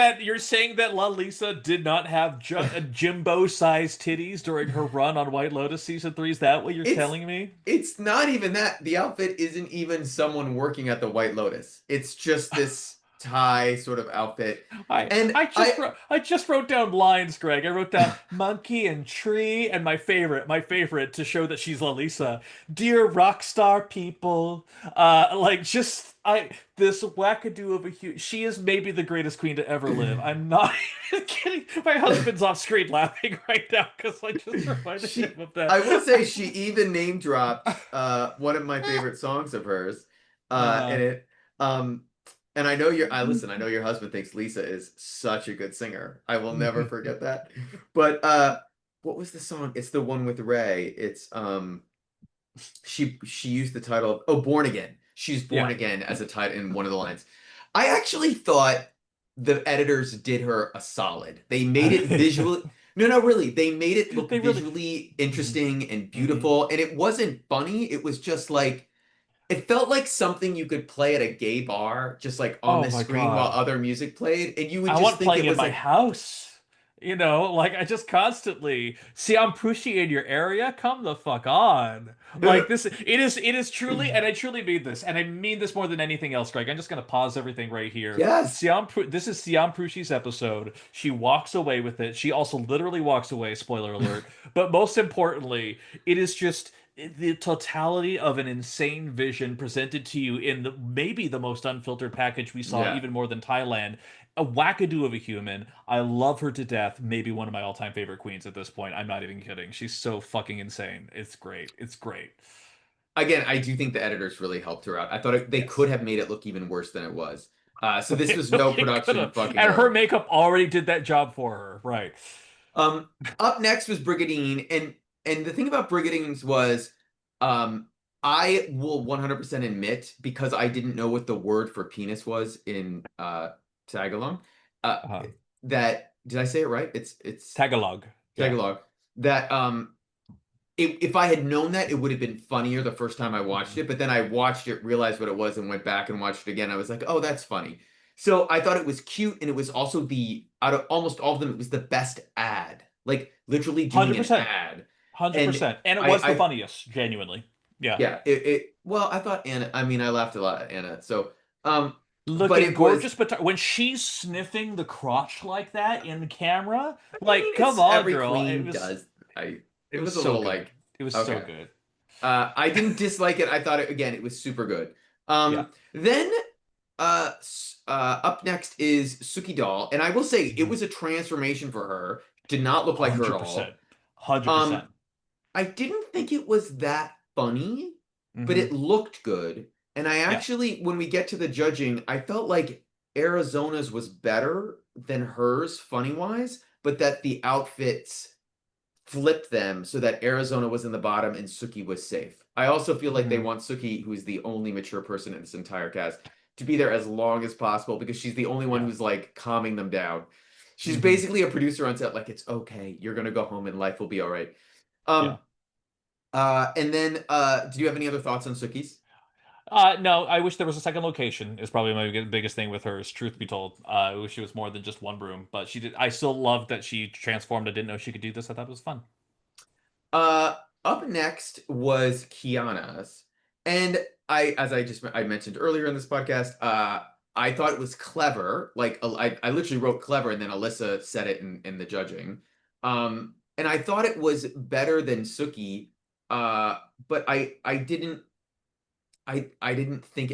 saying that La Lisa did not have Jimbo-sized titties during her run on White Lotus season 3? Is that what you're It's telling me? it's not even that. The outfit isn't even someone working at the White Lotus. It's just this tie sort of outfit. I And I just wrote down lines, Greg. I wrote down monkey and tree, and my favorite to show that she's Lalisa. Dear rock star people, like just I this wackadoo of a huge. She is maybe the greatest queen to ever live. I'm not even kidding. My husband's off screen laughing right now because I just reminded she him of that. I will say she even name dropped one of my favorite songs of hers. Uh, And it and I know your husband thinks Lisa is such a good singer. I will never forget that. But what was the song? It's the one with Ray. It's she used the title of oh Born Again. She's born yeah. again as a title in one of the lines. I actually thought the editors did her a solid. They made it visually no, no, really. They made it look They really. visually Mhm, interesting and mhm. beautiful. And it wasn't funny. It was just like it felt like something you could play at a gay bar, just like on Oh the my screen while God. other music played, and you would I just want think playing it in was my like house. Like I just constantly see I'm pushy in your area. Come the fuck on. Like it is truly, and I truly mean this, and I mean this more than anything else, Greg. I'm just gonna pause everything right here. Yes. This is Siam Prushi's episode. She walks away with it. She also literally walks away, spoiler alert. But most importantly, it is just the totality of an insane vision presented to you in maybe the most unfiltered package we saw, Yeah. even more than Thailand. A wackadoo of a human. I love her to death. Maybe one of my all-time favorite queens at this point. I'm not even kidding. She's so fucking insane. It's great. It's great. Again, I do think the editors really helped her out. I thought they could Yes. have made it look even worse than it was. So this They was no really could production have. fucking And her error. makeup already did that job for her. Right. Um, Up next was Brigadine, and the thing about Brigadines was, um, I will 100% admit, because I didn't know what the word for penis was in Tagalog, uh, Uh, that did I say it right? It's Tagalog. Yeah. Tagalog. That if I had known that, it would have been funnier the first time I watched Mhm. it. But then I watched it, realized what it was, and went back and watched it again. I was like, oh, that's funny. So I thought it was cute, and it was also out of almost all of them, it was the best ad. Like literally doing an 100%. ad. And 100%. And it was the I funniest, genuinely. Yeah. yeah, well, I thought Anna, I mean, I laughed a lot at Anna. So but Looking it was, gorgeous, but when she's sniffing the crotch like that in camera, I like, mean, come it's on, every girl. queen does. It It was was a so little good. like, It was so okay. good. I didn't dislike it. I thought it again, it was super good. Yeah. Then up next is Suki Doll, and I will say it Mhm. was a transformation for her. Did not look like her at all. 100%. 100%. Um, I didn't think it was that funny, but Hmm. it looked good. And I Yeah. actually, when we get to the judging, I felt like Arizona's was better than hers, funny wise, but that the outfits flipped them so that Arizona was in the bottom and Suki was safe. I also feel like they Hmm. want Suki, who's the only mature person in this entire cast, to be there as long as possible because she's the only one Yeah. who's like calming them down. She's Hmm. basically a producer on set, like, it's okay, you're gonna go home and life will be all right. Yeah. Um, and then do you have any other thoughts on Suki's? No, I wish there was a second location. Is probably my biggest thing with her. Is truth be told, I wish she was more than just one room. But she did. I still loved that she transformed. I didn't know she could do this. I thought it was fun. Uh, Up next was Kiana's, and as I mentioned earlier in this podcast, I thought it was clever. Like I literally wrote clever, and then Alyssa said it in the judging. And I thought it was better than Suki. Uh, but I didn't think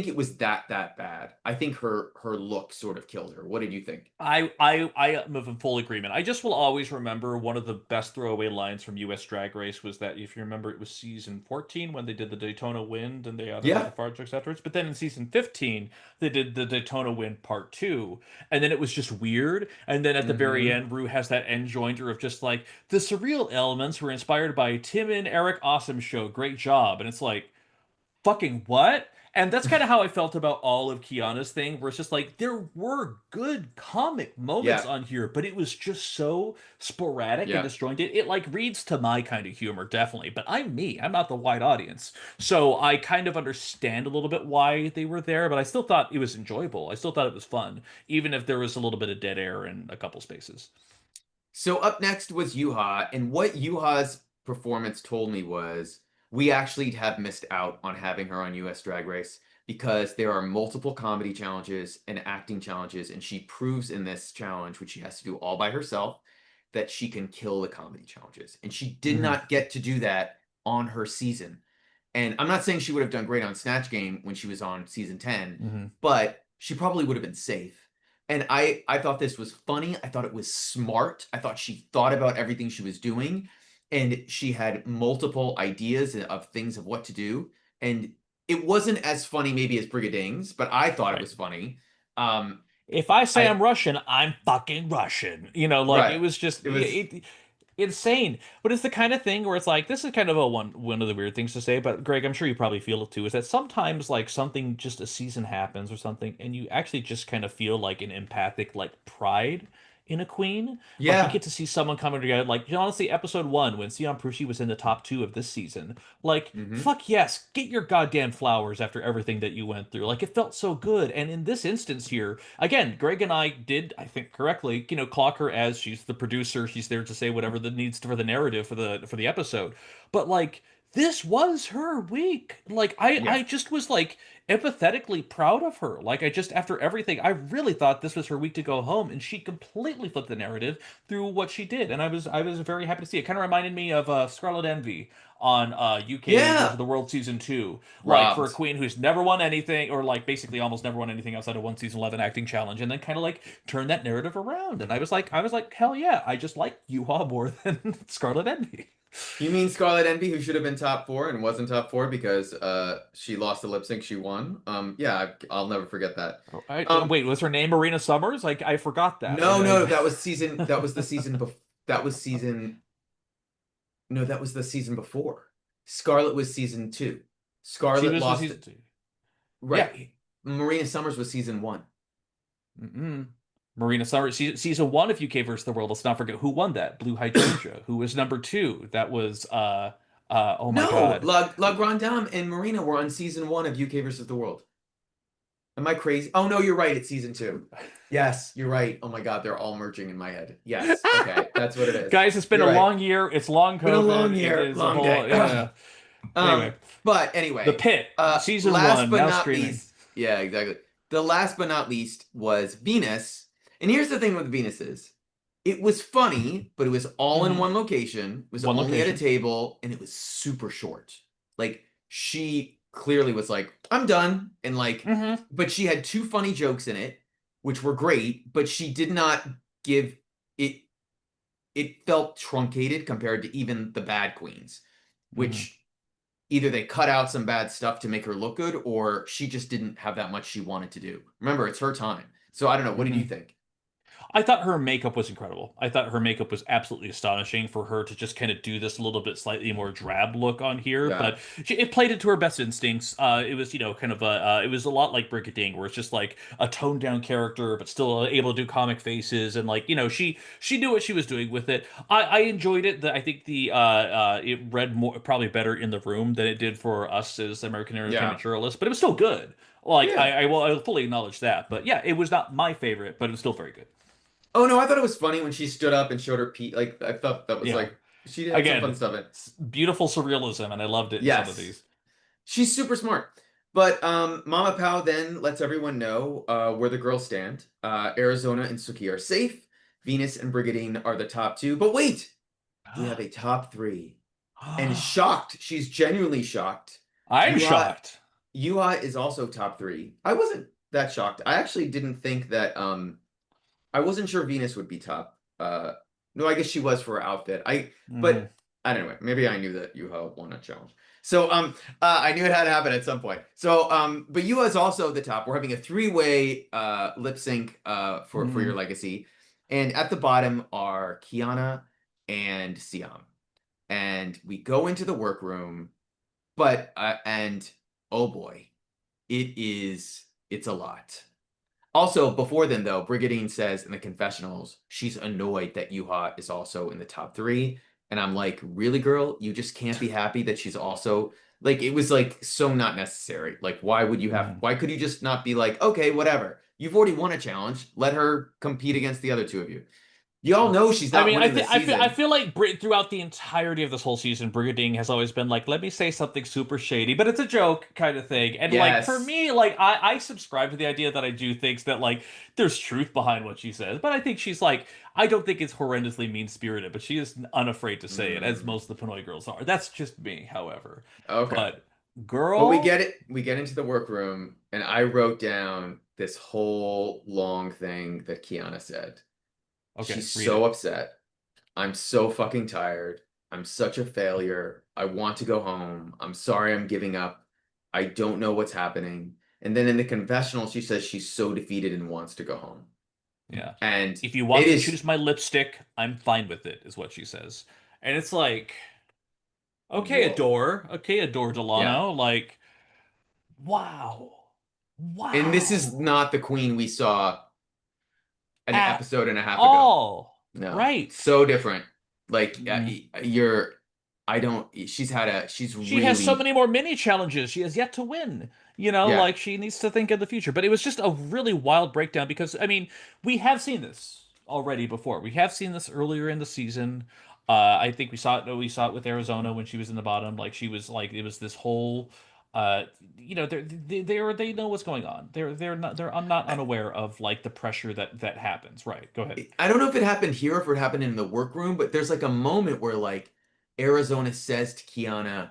it was that bad. I think her look sort of killed her. What did you think? I am in full agreement. I just will always remember one of the best throwaway lines from U.S. Drag Race was that if you remember, it was season 14 when they did the Daytona Wind and they added all the Yeah. fart jokes afterwards. But then in season 15 they did the Daytona Wind part two, and then it was just weird. And then at the very Mm-hmm. end, Rue has that end jointer of just like the surreal elements were inspired by Tim and Eric Awesome show. Great job, and it's like fucking what? And that's kind of how I felt about all of Kiana's thing, where it's just like there were good comic moments Yeah. on here, but it was just so sporadic and Yeah. disjointed. It like reads to my kind of humor, definitely, but I'm me. I'm not the wide audience. So I kind of understand a little bit why they were there, but I still thought it was enjoyable. I still thought it was fun, even if there was a little bit of dead air in a couple spaces. So up next was Yuha, and what Yuha's performance told me was we actually have missed out on having her on US Drag Race because there are multiple comedy challenges and acting challenges, and she proves in this challenge, which she has to do all by herself, that she can kill the comedy challenges. And she did Hmm. not get to do that on her season. And I'm not saying she would have done great on Snatch Game when she was on season 10, Hmm. but she probably would have been safe. And I thought this was funny. I thought it was smart. I thought she thought about everything she was doing, and she had multiple ideas of things of what to do. And it wasn't as funny maybe as Brigadings, but I thought it Right. was funny. Um, If I say I I'm Russian, I'm fucking Russian. Like it right. was just It was insane. But it's the kind of thing where it's like this is kind of a one of the weird things to say, but Greg, I'm sure you probably feel it too, is that sometimes like something just a season happens or something, and you actually just kind of feel like an empathic like pride in a queen. Like you Yeah. get to see someone coming together. Like honestly, episode one when Siam Phusri was in the top two of this season. Like Hmm. fuck yes, get your goddamn flowers after everything that you went through. Like it felt so good. And in this instance here, again, Greg and I did, I think correctly, clock her as she's the producer. She's there to say whatever the needs for the narrative for the episode. But like this was her week. Like I Yeah. just was like empathetically proud of her. Like I just after everything, I really thought this was her week to go home, and she completely flipped the narrative through what she did, and I was very happy to see it. Kind of reminded me of Scarlet Envy on UK versus Yeah. the World Season 2. Like for a Robbed. queen who's never won anything, or like basically almost never won anything outside of one season 11 acting challenge, and then kind of like turn that narrative around. And I was like, hell yeah, I just like Yuhua more than Scarlet Envy. You mean Scarlet Envy, who should have been top four and wasn't top four because she lost the lip sync she won? Yeah, I'll never forget that. Wait, was her name Marina Summers? Like I forgot that. No, no, that was the season before. That was season. No, that was the season before. Scarlet was season two. She Scarlet was the lost season it. two. Yeah. Right. Marina Summers was season one. Mm-mm. Marina Summers, season one of UK versus the World. Let's not forget who won that. Blue Hydrangea, who was number two. That was oh my No, God. La Grande Dame and Marina were on season one of UK versus the World. Am I crazy? Oh no, you're right. It's season two. Yes, you're right. Oh my God, they're all merging in my head. Yes. Okay, that's what it is. Guys, it's been You're a right. long year. It's long Been a COVID. long It year, is a long whole day. yeah. Anyway, But The anyway, Pit, season last one, but now not streaming. least, yeah, exactly. The last but not least was Venus. And here's the thing with Venus is it was funny, but it was all in Hmm. one location. It was One only at a location. table, and it was super short. Like she clearly was like, I'm done. And like, Hmm. but she had two funny jokes in it, which were great, but she did not give it it felt truncated compared to even the bad queens, Hmm. which either they cut out some bad stuff to make her look good or she just didn't have that much she wanted to do. Remember, it's her time. So I don't know. What did you Hmm. think? I thought her makeup was incredible. I thought her makeup was absolutely astonishing for her to just kind of do this a little bit slightly more drab look on here, Yeah. but it played into her best instincts. It was, kind of it was a lot like Brigading, where it's just like a toned down character, but still able to do comic faces, and like, she knew what she was doing with it. I enjoyed it. I think it read more probably better in the room than it did for us as American entertainment Yeah. journalists, but it was still good. Like Yeah. I will fully acknowledge that, but yeah, it was not my favorite, but it was still very good. Oh no, I thought it was funny when she stood up and showed her Pete. Like I thought that was Yeah. like she had some fun Again, stuff in. beautiful surrealism, and I loved it in some of Yes. these. She's super smart. But Mama Pao then lets everyone know where the girls stand. Arizona and Suki are safe. Venus and Brigadine are the top two. But wait, we have a top three. And shocked, she's genuinely shocked. I'm Yuha shocked. Yuha is also top three. I wasn't that shocked. I actually didn't think that I wasn't sure Venus would be top. No, I guess she was for her outfit. Hmm. But I don't know. Maybe I knew that Yuha won a challenge. So I knew it had to happen at some point. So but Yuha is also the top. We're having a three-way lip sync for your Hmm. legacy. And at the bottom are Kiana and Siam. And we go into the workroom, but and oh boy, it's a lot. Also, before then, though, Brigadine says in the confessionals she's annoyed that Yuha is also in the top three. And I'm like, really, girl? You just can't be happy that she's also like, it was like so not necessary. Like, Hmm. why could you just not be like, okay, whatever. You've already won a challenge. Let her compete against the other two of you. Y'all know she's I not mean, I winning think this I season. feel like throughout the entirety of this whole season, Brigading has always been like, "Let me say something super shady, but it's a joke kind of thing." And like for Yes. me, like I subscribe to the idea that I do think that like there's truth behind what she says, but I think she's like I don't think it's horrendously mean spirited, but she is unafraid to say it, as Mm, most of the Pinoy girls are. That's just me, however. okay. But But girl, we get into the workroom, and I wrote down this whole long thing that Kiana said. okay, She's read so it. upset. I'm so fucking tired. I'm such a failure. I want to go home. I'm sorry I'm giving up. I don't know what's happening. And then in the confessional, she says she's so defeated and wants to go home. Yeah. And If you it want to is, choose my lipstick, I'm fine with it, is what she says. And it's like, okay, whoa. Adore Yeah. Delano, like, wow. And this is Wow. not the queen we saw an at episode and a half ago. all. No, Right. so different. Like Mm. you're, I don't. She's She has so really, many more mini challenges she has yet to win. yeah. Like she needs to think of the future. But it was just a really wild breakdown because I mean, we have seen this already before. We have seen this earlier in the season. I think we saw it. We saw it with Arizona when she was in the bottom. Like she was like it was this whole. Uh, they know what's going on. I'm not unaware of like the pressure that happens. Right. Go ahead. I don't know if it happened here or if it happened in the workroom, but there's like a moment where like Arizona says to Kiana,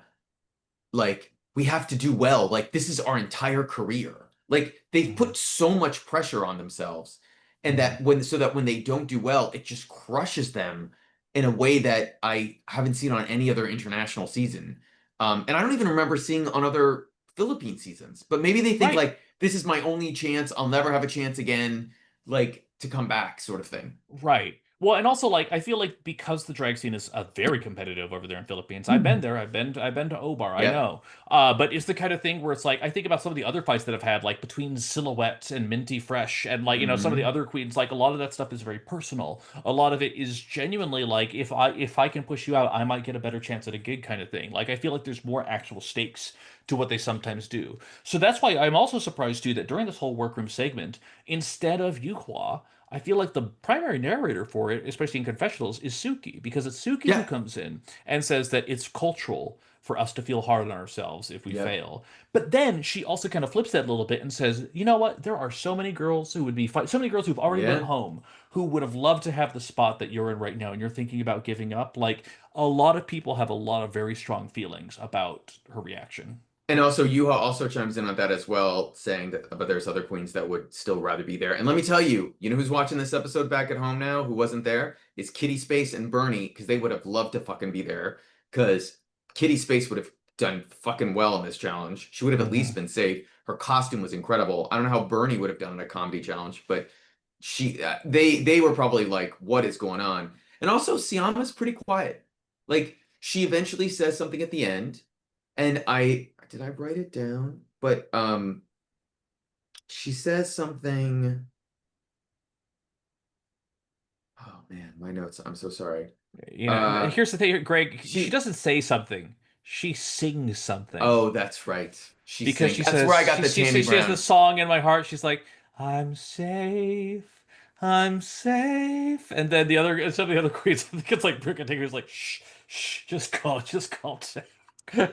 like, we have to do well. Like, this is our entire career. Like, they've Hmm. put so much pressure on themselves, and Hmm. that when they don't do well, it just crushes them in a way that I haven't seen on any other international season. And I don't even remember seeing on other Philippine seasons. But maybe they think Right. like this is my only chance. I'll never have a chance again, like to come back, sort of thing. Right. Well, and also like I feel like because the drag scene is very competitive over there in Philippines. I've been there. I've been to Obar. I Yep. know. But it's the kind of thing where it's like I think about some of the other fights that I've had, like between Silhouette and Minty Fresh, and like some of the Hmm. other queens. Like a lot of that stuff is very personal. A lot of it is genuinely like if I can push you out, I might get a better chance at a gig kind of thing. Like I feel like there's more actual stakes to what they sometimes do. So that's why I'm also surprised too that during this whole workroom segment, instead of Yuhua, I feel like the primary narrator for it, especially in confessionals, is Suki, because it's Suki who Yeah. comes in and says that it's cultural for us to feel hard on ourselves if we Yep. fail. But then she also kind of flips that a little bit and says, you know what? There are so many girls who would be so many girls who've already went Yeah. home who would have loved to have the spot that you're in right now and you're thinking about giving up. Like a lot of people have a lot of very strong feelings about her reaction. And also, Yuha also chimes in on that as well, saying that but there's other queens that would still rather be there. And let me tell you, you know who's watching this episode back at home now, who wasn't there? Is Kitty Space and Bernie, because they would have loved to fucking be there. Because Kitty Space would have done fucking well in this challenge. She would have at least Hmm. been safe. Her costume was incredible. I don't know how Bernie would have done in a comedy challenge, but they were probably like, what is going on? And also, Siama's pretty quiet. Like she eventually says something at the end. And I did I write it down? But she says something. Oh man, my notes. I'm so sorry. Uh Here's the thing, Greg. She she doesn't say something. She sings something. oh, that's right. She Because sings. she That's where says I got the Tammy she has the Brown. song in my heart. She's like, "I'm safe, I'm safe," and then some of the other queens, I think it's like Brooke and Tigger's like, "Shh, shh, just calm down."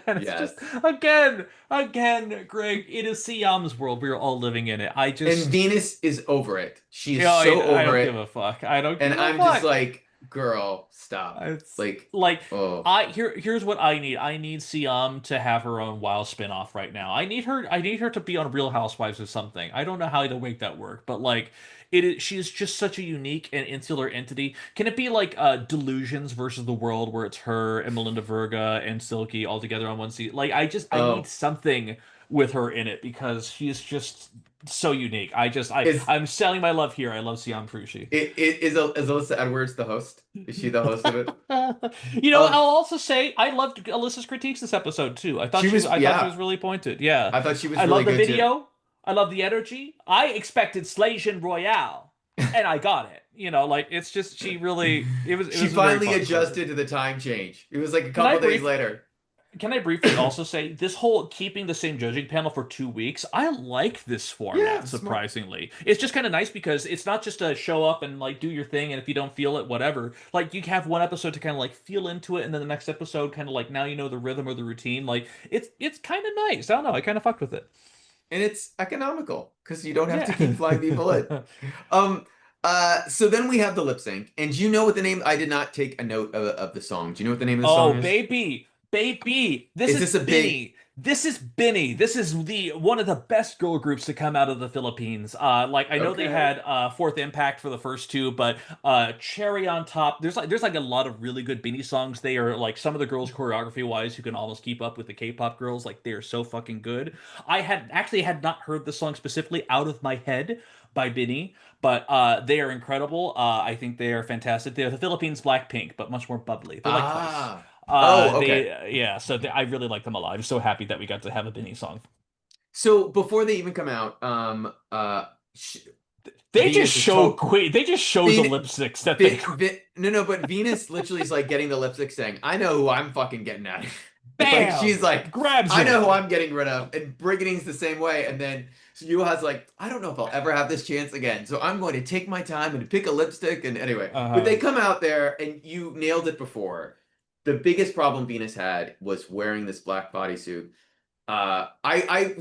And it's just Yes. again, Greg. It is Siam's world. We are all living in it. And Venus is over it. She is so I over don't give it. a fuck. I don't And give a I'm just fuck. like, girl, stop. It's Like, like oh. here's what I need. I need Siam to have her own WoW spin-off right now. I need her to be on Real Housewives or something. I don't know how to make that work, but like she is just such a unique and insular entity. Can it be like Delusions versus the World where it's her and Melinda Verga and Silky all together on one seat? Like I need Oh. something with her in it because she is just so unique. Is I'm selling my love here. I love Siam Phusri. is Alyssa Edwards the host? Is she the host of it? I'll Um, also say I loved Alyssa's critiques this episode too. she was, I thought she yeah. was really pointed. Yeah. I thought she was I really love the good too. video. I love the energy. I expected Slaysian Royale and I got it. Like it's just she really it She was very finally fun for her. adjusted to the time change. It was like a Can I couple days brief later. can I briefly also say this whole keeping the same judging panel for 2 weeks? I like this Yeah, format, smart. surprisingly. It's just kind of nice because it's not just a show up and like do your thing, and if you don't feel it, whatever. Like you have one episode to kind of like feel into it, and then the next episode kind of like now you know the rhythm or the routine. Like it's kind of nice. I don't know. I kind of fucked with it. And it's economical because you don't have to keep flying people in. Yeah. Um, so then we have the lip sync. And do you know what the name? I did not take a note of the song. Do you know what the name of the Oh, song is? baby, baby, this Is is this a big Binny. This is Binny. This is the one of the best girl groups to come out of the Philippines. Like I know they okay. had Fourth Impact for the first two, but cherry on top. There's like a lot of really good Binny songs. They are like some of the girls choreography wise who can almost keep up with the K-pop girls. Like they are so fucking good. I had not heard the song specifically out of my head by Binny, but they are incredible. I think they are fantastic. They're the Philippines Blackpink, but much more bubbly. They're like Twice. Ah. Oh, okay. I really like them a lot. I'm so happy that we got to have a Binny song. So before they even come out, They just Venus is show to Queen. They just show the lip syncs that they. no, but Venus literally is like getting the lipstick saying, I know who I'm fucking getting at. Like she's Bam! like, Grabs I know it. who I'm getting rid of. And Brigading's the same way. And then so Yuha's like, I don't know if I'll ever have this chance again. So I'm going to take my time and pick a lipstick. And anyway, but they Uh-huh. come out there and you nailed it before. The biggest problem Venus had was wearing this black bodysuit.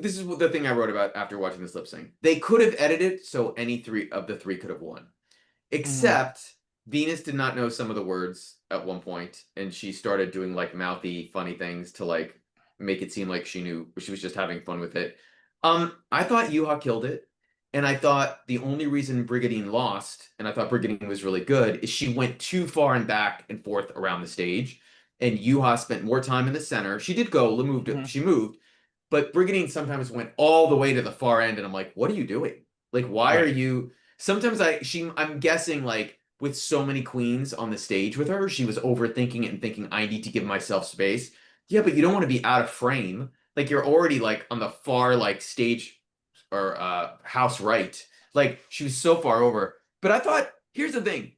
This is the thing I wrote about after watching this lip sync. They could have edited so any three of the three could have won. Hmm. Except Venus did not know some of the words at one point, and she started doing like mouthy, funny things to like make it seem like she knew she was just having fun with it. I thought Yuha killed it, and I thought the only reason Brigadine lost, and I thought Brigadine was really good, is she went too far and back and forth around the stage, and Yuha spent more time in the center. She did go, Hmm. she moved, but Brigadine sometimes went all the way to the far end, and I'm like, what are you doing? Like, why are Right. you? Sometimes I'm guessing like with so many queens on the stage with her, she was overthinking it and thinking, I need to give myself space. Yeah, but you don't want to be out of frame. Like you're already like on the far like stage or house right. Like she was so far over. But I thought, here's the thing.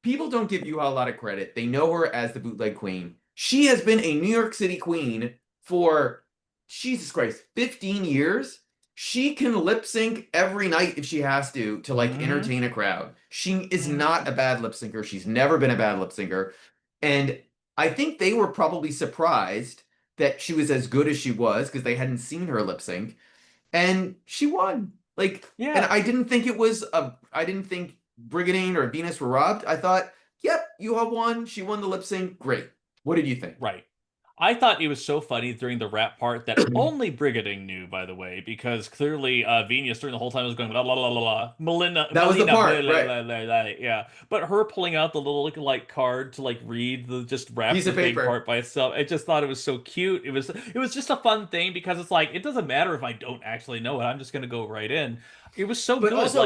People don't give Yuha a lot of credit. They know her as the bootleg queen. She has been a New York City queen for Jesus Christ, 15 years. She can lip sync every night if she has to like Hmm. entertain a crowd. She is Hmm. not a bad lip syncer. She's never been a bad lip syncer. And I think they were probably surprised that she was as good as she was because they hadn't seen her lip sync. And she won. Like, and Yeah. I didn't think I didn't think Brigadine or Venus were robbed. I thought, yep, Yuha won. She won the lip sync. Great. What did you think? Right. I thought it was so funny during the rap part that only Brigading knew, by the way, because clearly Venus during the whole time was going la la la la la, That was the Melina, blah, part, blah, right? blah, blah, blah, yeah. But her pulling out the little like card to like read the just rap Piece the of thing paper. part by itself. I just thought it was so cute. It was just a fun thing because it's like it doesn't matter if I don't actually know it. I'm just gonna go right in. It was so But good. Like also,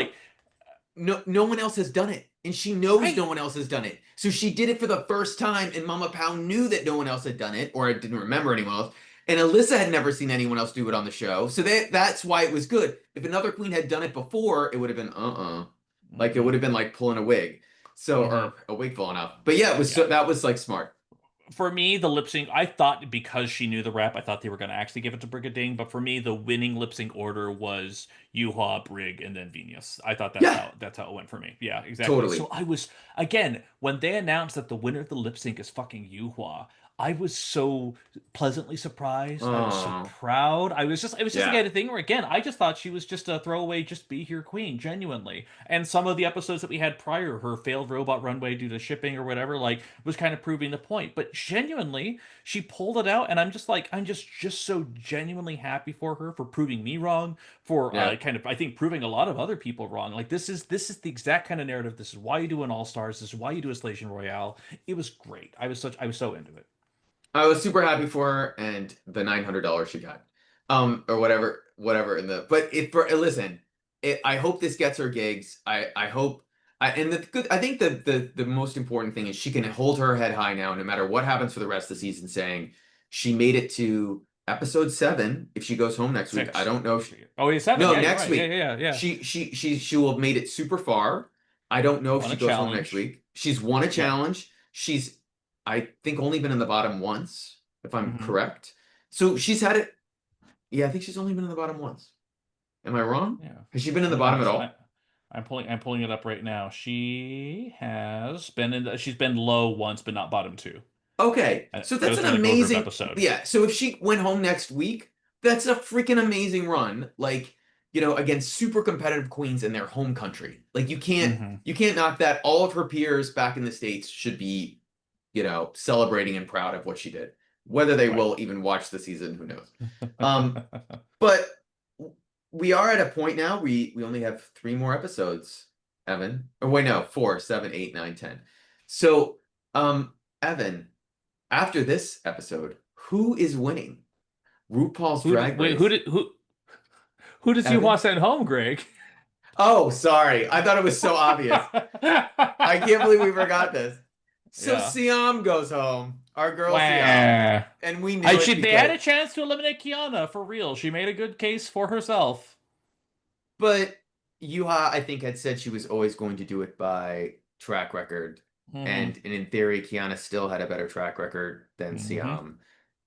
no one else has done it. And she knows no right. one else has done it. So she did it for the first time, and Mama Pow knew that no one else had done it, or didn't remember anyone else. And Alyssa had never seen anyone else do it on the show. So that's why it was good. If another queen had done it before, it would have been Like it would Hmm. have been like pulling a wig. So Hmm. or a wig falling off. But yeah, it was Yeah. that was like smart. For me, the lip sync, I thought because she knew the rap, I thought they were going to actually give it to Brigading. But for me, the winning lip sync order was Yuhua, Brig, and then Venus. I thought Yeah, that's how it went for me. Yeah, exactly. So totally. I was again when they announced that the winner of the lip sync is fucking Yuhua. I was so pleasantly surprised. I was so Oh, proud. It was just yeah. again a thing where again I just thought she was just a throwaway, just be here queen, genuinely. And some of the episodes that we had prior, her failed robot runway due to shipping or whatever, like was kind of proving the point. But genuinely, she pulled it out, and I'm just like, I'm just so genuinely happy for her for proving me wrong, for Yeah. kind of I think proving a lot of other people wrong. Like this is the exact kind of narrative. This is why you do an All Stars. This is why you do a Slaysian Royale. It was great. I was so into it. I was super happy for her and the $900 she got. Or whatever in the but if for listen, I hope this gets her gigs. I hope and the good I think the most important thing is she can hold her head high now no matter what happens for the rest of the season saying she made it to episode 7 if she goes home next week. I 6. don't know if Oh, yeah, 7. no, Yeah, you're next right. Yeah, week. yeah, yeah, yeah. She will have made it super far. I don't know if Won she a goes home next challenge. week. She's won a Yep. challenge. She's I think only been in the bottom once, if I'm Hmm. correct. So she's had it. Yeah, I think she's only been in the bottom once. Am I wrong? Yeah. Has she been in Let the me bottom at honest. all? I'm pulling it up right now. She's been low once, but not bottom two. Okay. And So it that's was an during the Go Group amazing. episode. Yeah. So if she went home next week, that's a freaking amazing run. Like, against super competitive queens in their home country. Like Hmm. you can't knock that. All of her peers back in the States should be celebrating and proud of what she did. Whether they Right. will even watch the season, who knows? Um, but we are at a point now. We only have 3 more episodes, Evan. Or wait, no, 4, 7, 8, 9, 10. So, Evan, after this episode, who is winning RuPaul's Drag Wait, Race? who does Yuhua Evan? send home, Greg? Oh, sorry. I thought it was so obvious. I can't believe we forgot this. So Yeah. Siam goes home, our girl Siam, Wah. and we knew it They had because a chance to eliminate Kiana for real. She made a good case for herself. but Yuha, I think, had said she was always going to do it by track record. Mm-hmm. And in theory, Kiana still had a better track record than Mm-hmm. Siam.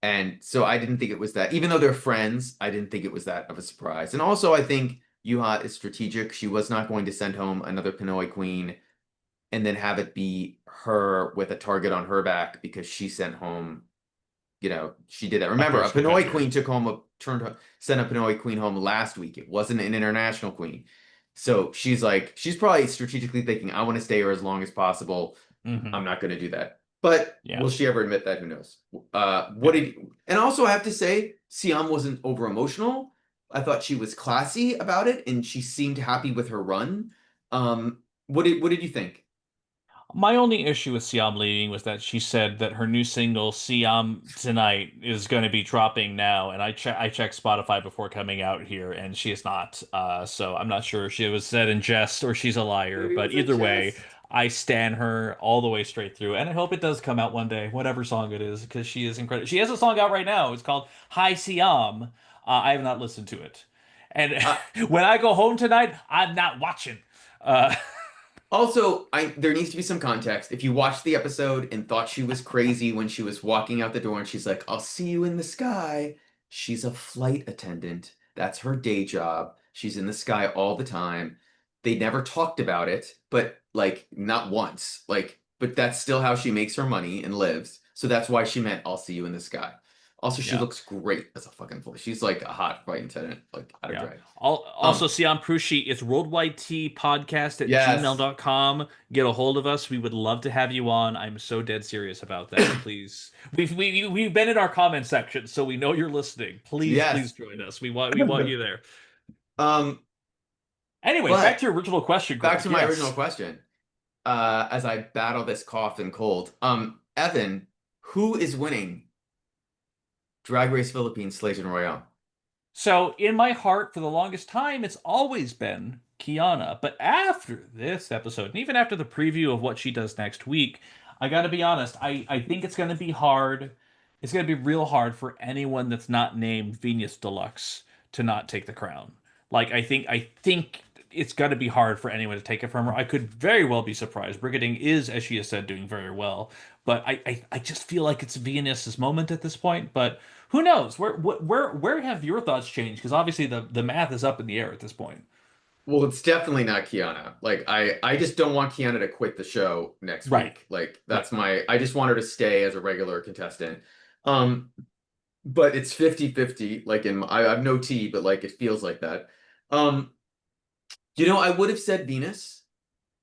And so I didn't think it was that, even though they're friends, I didn't think it was that of a surprise. And also, I think Yuha is strategic. She was not going to send home another Pinoy queen and then have it be her with a target on her back because she sent home, she did that. A Remember, a personal Pinoy vendor. queen sent a Pinoy queen home last week. It wasn't an international queen. So she's probably strategically thinking, I want to stay here as long as possible. Mm-hmm. I'm not going to do that. But Yeah. will she ever admit that? Who knows? What Yeah. did and also I have to say, Siam wasn't over emotional. I thought she was classy about it, and she seemed happy with her run. What did you think? My only issue with Siam leaving was that she said that her new single "Siam Tonight" is going to be dropping now, and I checked Spotify before coming out here, and she is not. So I'm not sure if she was said in jest or she's a liar, Maybe it but was a either way, jest. I stan her all the way straight through, and I hope it does come out one day, whatever song it is, because she is incredible. She has a song out right now. It's called "Hi Siam." I have not listened to it, and Uh, when I go home tonight, I'm not watching. Uh, Also, there needs to be some context. If you watched the episode and thought she was crazy when she was walking out the door and she's like, I'll see you in the sky. She's a flight attendant. That's her day job. She's in the sky all the time. They never talked about it, but like not once. But that's still how she makes her money and lives. So that's why she meant I'll see you in the sky. Also, she yeah. looks great as a fucking flight. She's like a hot flight attendant, like out of Yeah. drag. Also, Um, Siam Phusri, it's worldwideteapodcast at yes. gmail.com. Get a hold of us. We would love to have you on. I'm so dead serious about that. Please. We've been in our comment section, so we know you're listening. Please Yes. join us. We want you there. Um, Anyway, back but to your original question, back Greg. to my original Yes. question. As I battle this cough and cold, Evan, who is winning Drag Race Philippines Slaysian Royale? So in my heart, for the longest time, it's always been Kiana. But after this episode, and even after the preview of what she does next week, I gotta be honest, I think it's gonna be hard. It's gonna be real hard for anyone that's not named Venus Deluxe to not take the crown. Like I think it's gonna be hard for anyone to take it from her. I could very well be surprised. Brigading is, as she has said, doing very well. But I just feel like it's Venus's moment at this point. But who knows? Where have your thoughts changed? Because obviously the math is up in the air at this point. Well, it's definitely not Kiana. Like I just don't want Kiana to quit the show next Right. week. Like Right. I just want her to stay as a regular contestant. Um, but it's 50-50. Like I have no tea, but like it feels like that. Um, I would have said Venus,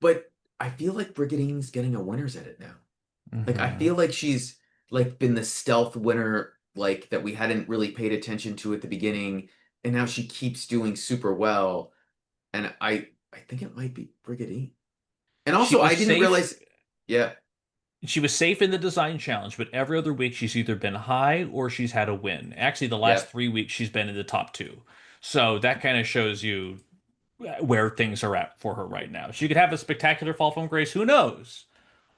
but I feel like Brigadine's getting a winner's edit now. Like I Hmm. feel like she's like been the stealth winner like that we hadn't really paid attention to at the beginning, and now she keeps doing super well. And I think it might be Brigadine. And She also I was didn't safe. realize, yeah, She was safe in the design challenge, but every other week she's either been high or she's had a win. Actually, the yeah. last 3 weeks she's been in the top two. So that kind of shows you where things are at for her right now. She could have a spectacular fall from grace. Who knows?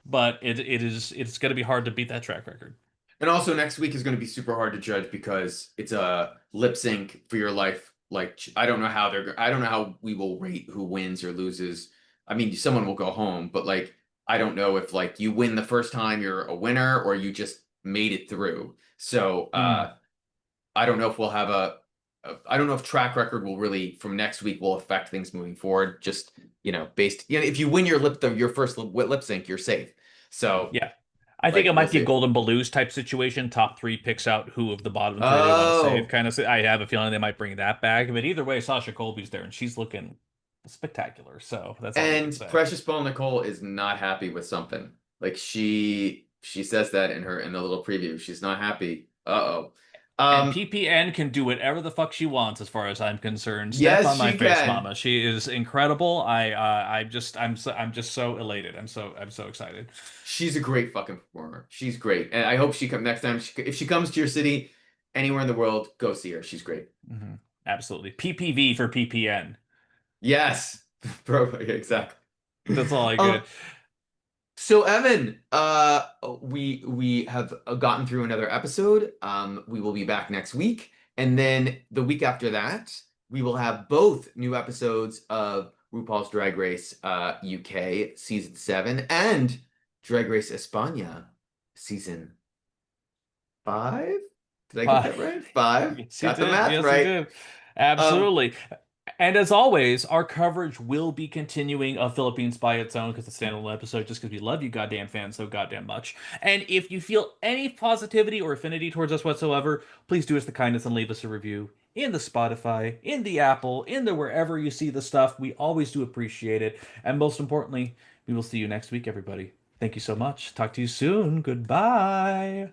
But it's going to be hard to beat that track record. And also next week is going to be super hard to judge because it's a lip sync for your life. Like I don't know how we will rate who wins or loses. I mean, someone will go home, but like I don't know if like you win the first time you're a winner or you just made it through. So Mm. I don't know if we'll have I don't know if track record will really from next week will affect things moving forward. Just based if you win your first lip sync, you're safe. So Yeah. I think like it we'll might be a see. golden balloons type situation. Top three picks out who of the bottom three they want to save. Oh, Kind of. I have a feeling they might bring that back. But either way, Sasha Colby's there, and she's looking spectacular. So that's all we can and say. Precious Ball Nicole is not happy with something. Like she says that in the little preview. She's not happy. Uh-oh. And Um, PPN can do whatever the fuck she wants, as far as I'm concerned. Step yes, on my she face, can. mama. She is incredible. I'm just so elated. I'm so excited. She's a great fucking performer. She's great. And I hope she come next time. If she comes to your city, anywhere in the world, go see her. She's great. Hmm. Absolutely. PPV for PPN. Yes. Bro, exactly. That's all I Um, get. so Evan, we have gotten through another episode. We will be back next week, and then the week after that, we will have both new episodes of RuPaul's Drag Race UK season 7 and Drag Race España season 5. Did I get Bye. that right? 5. Yes, you Got the did. math Yes, you right. did. Um, Absolutely. And as always, our coverage will be continuing of Philippines by its own because it's a standalone episode, just because we love you goddamn fans so goddamn much. And if you feel any positivity or affinity towards us whatsoever, please do us the kindness and leave us a review in the Spotify, in the Apple, in the wherever you see the stuff. We always do appreciate it. And most importantly, we will see you next week, everybody. Thank you so much. Talk to you soon. Goodbye.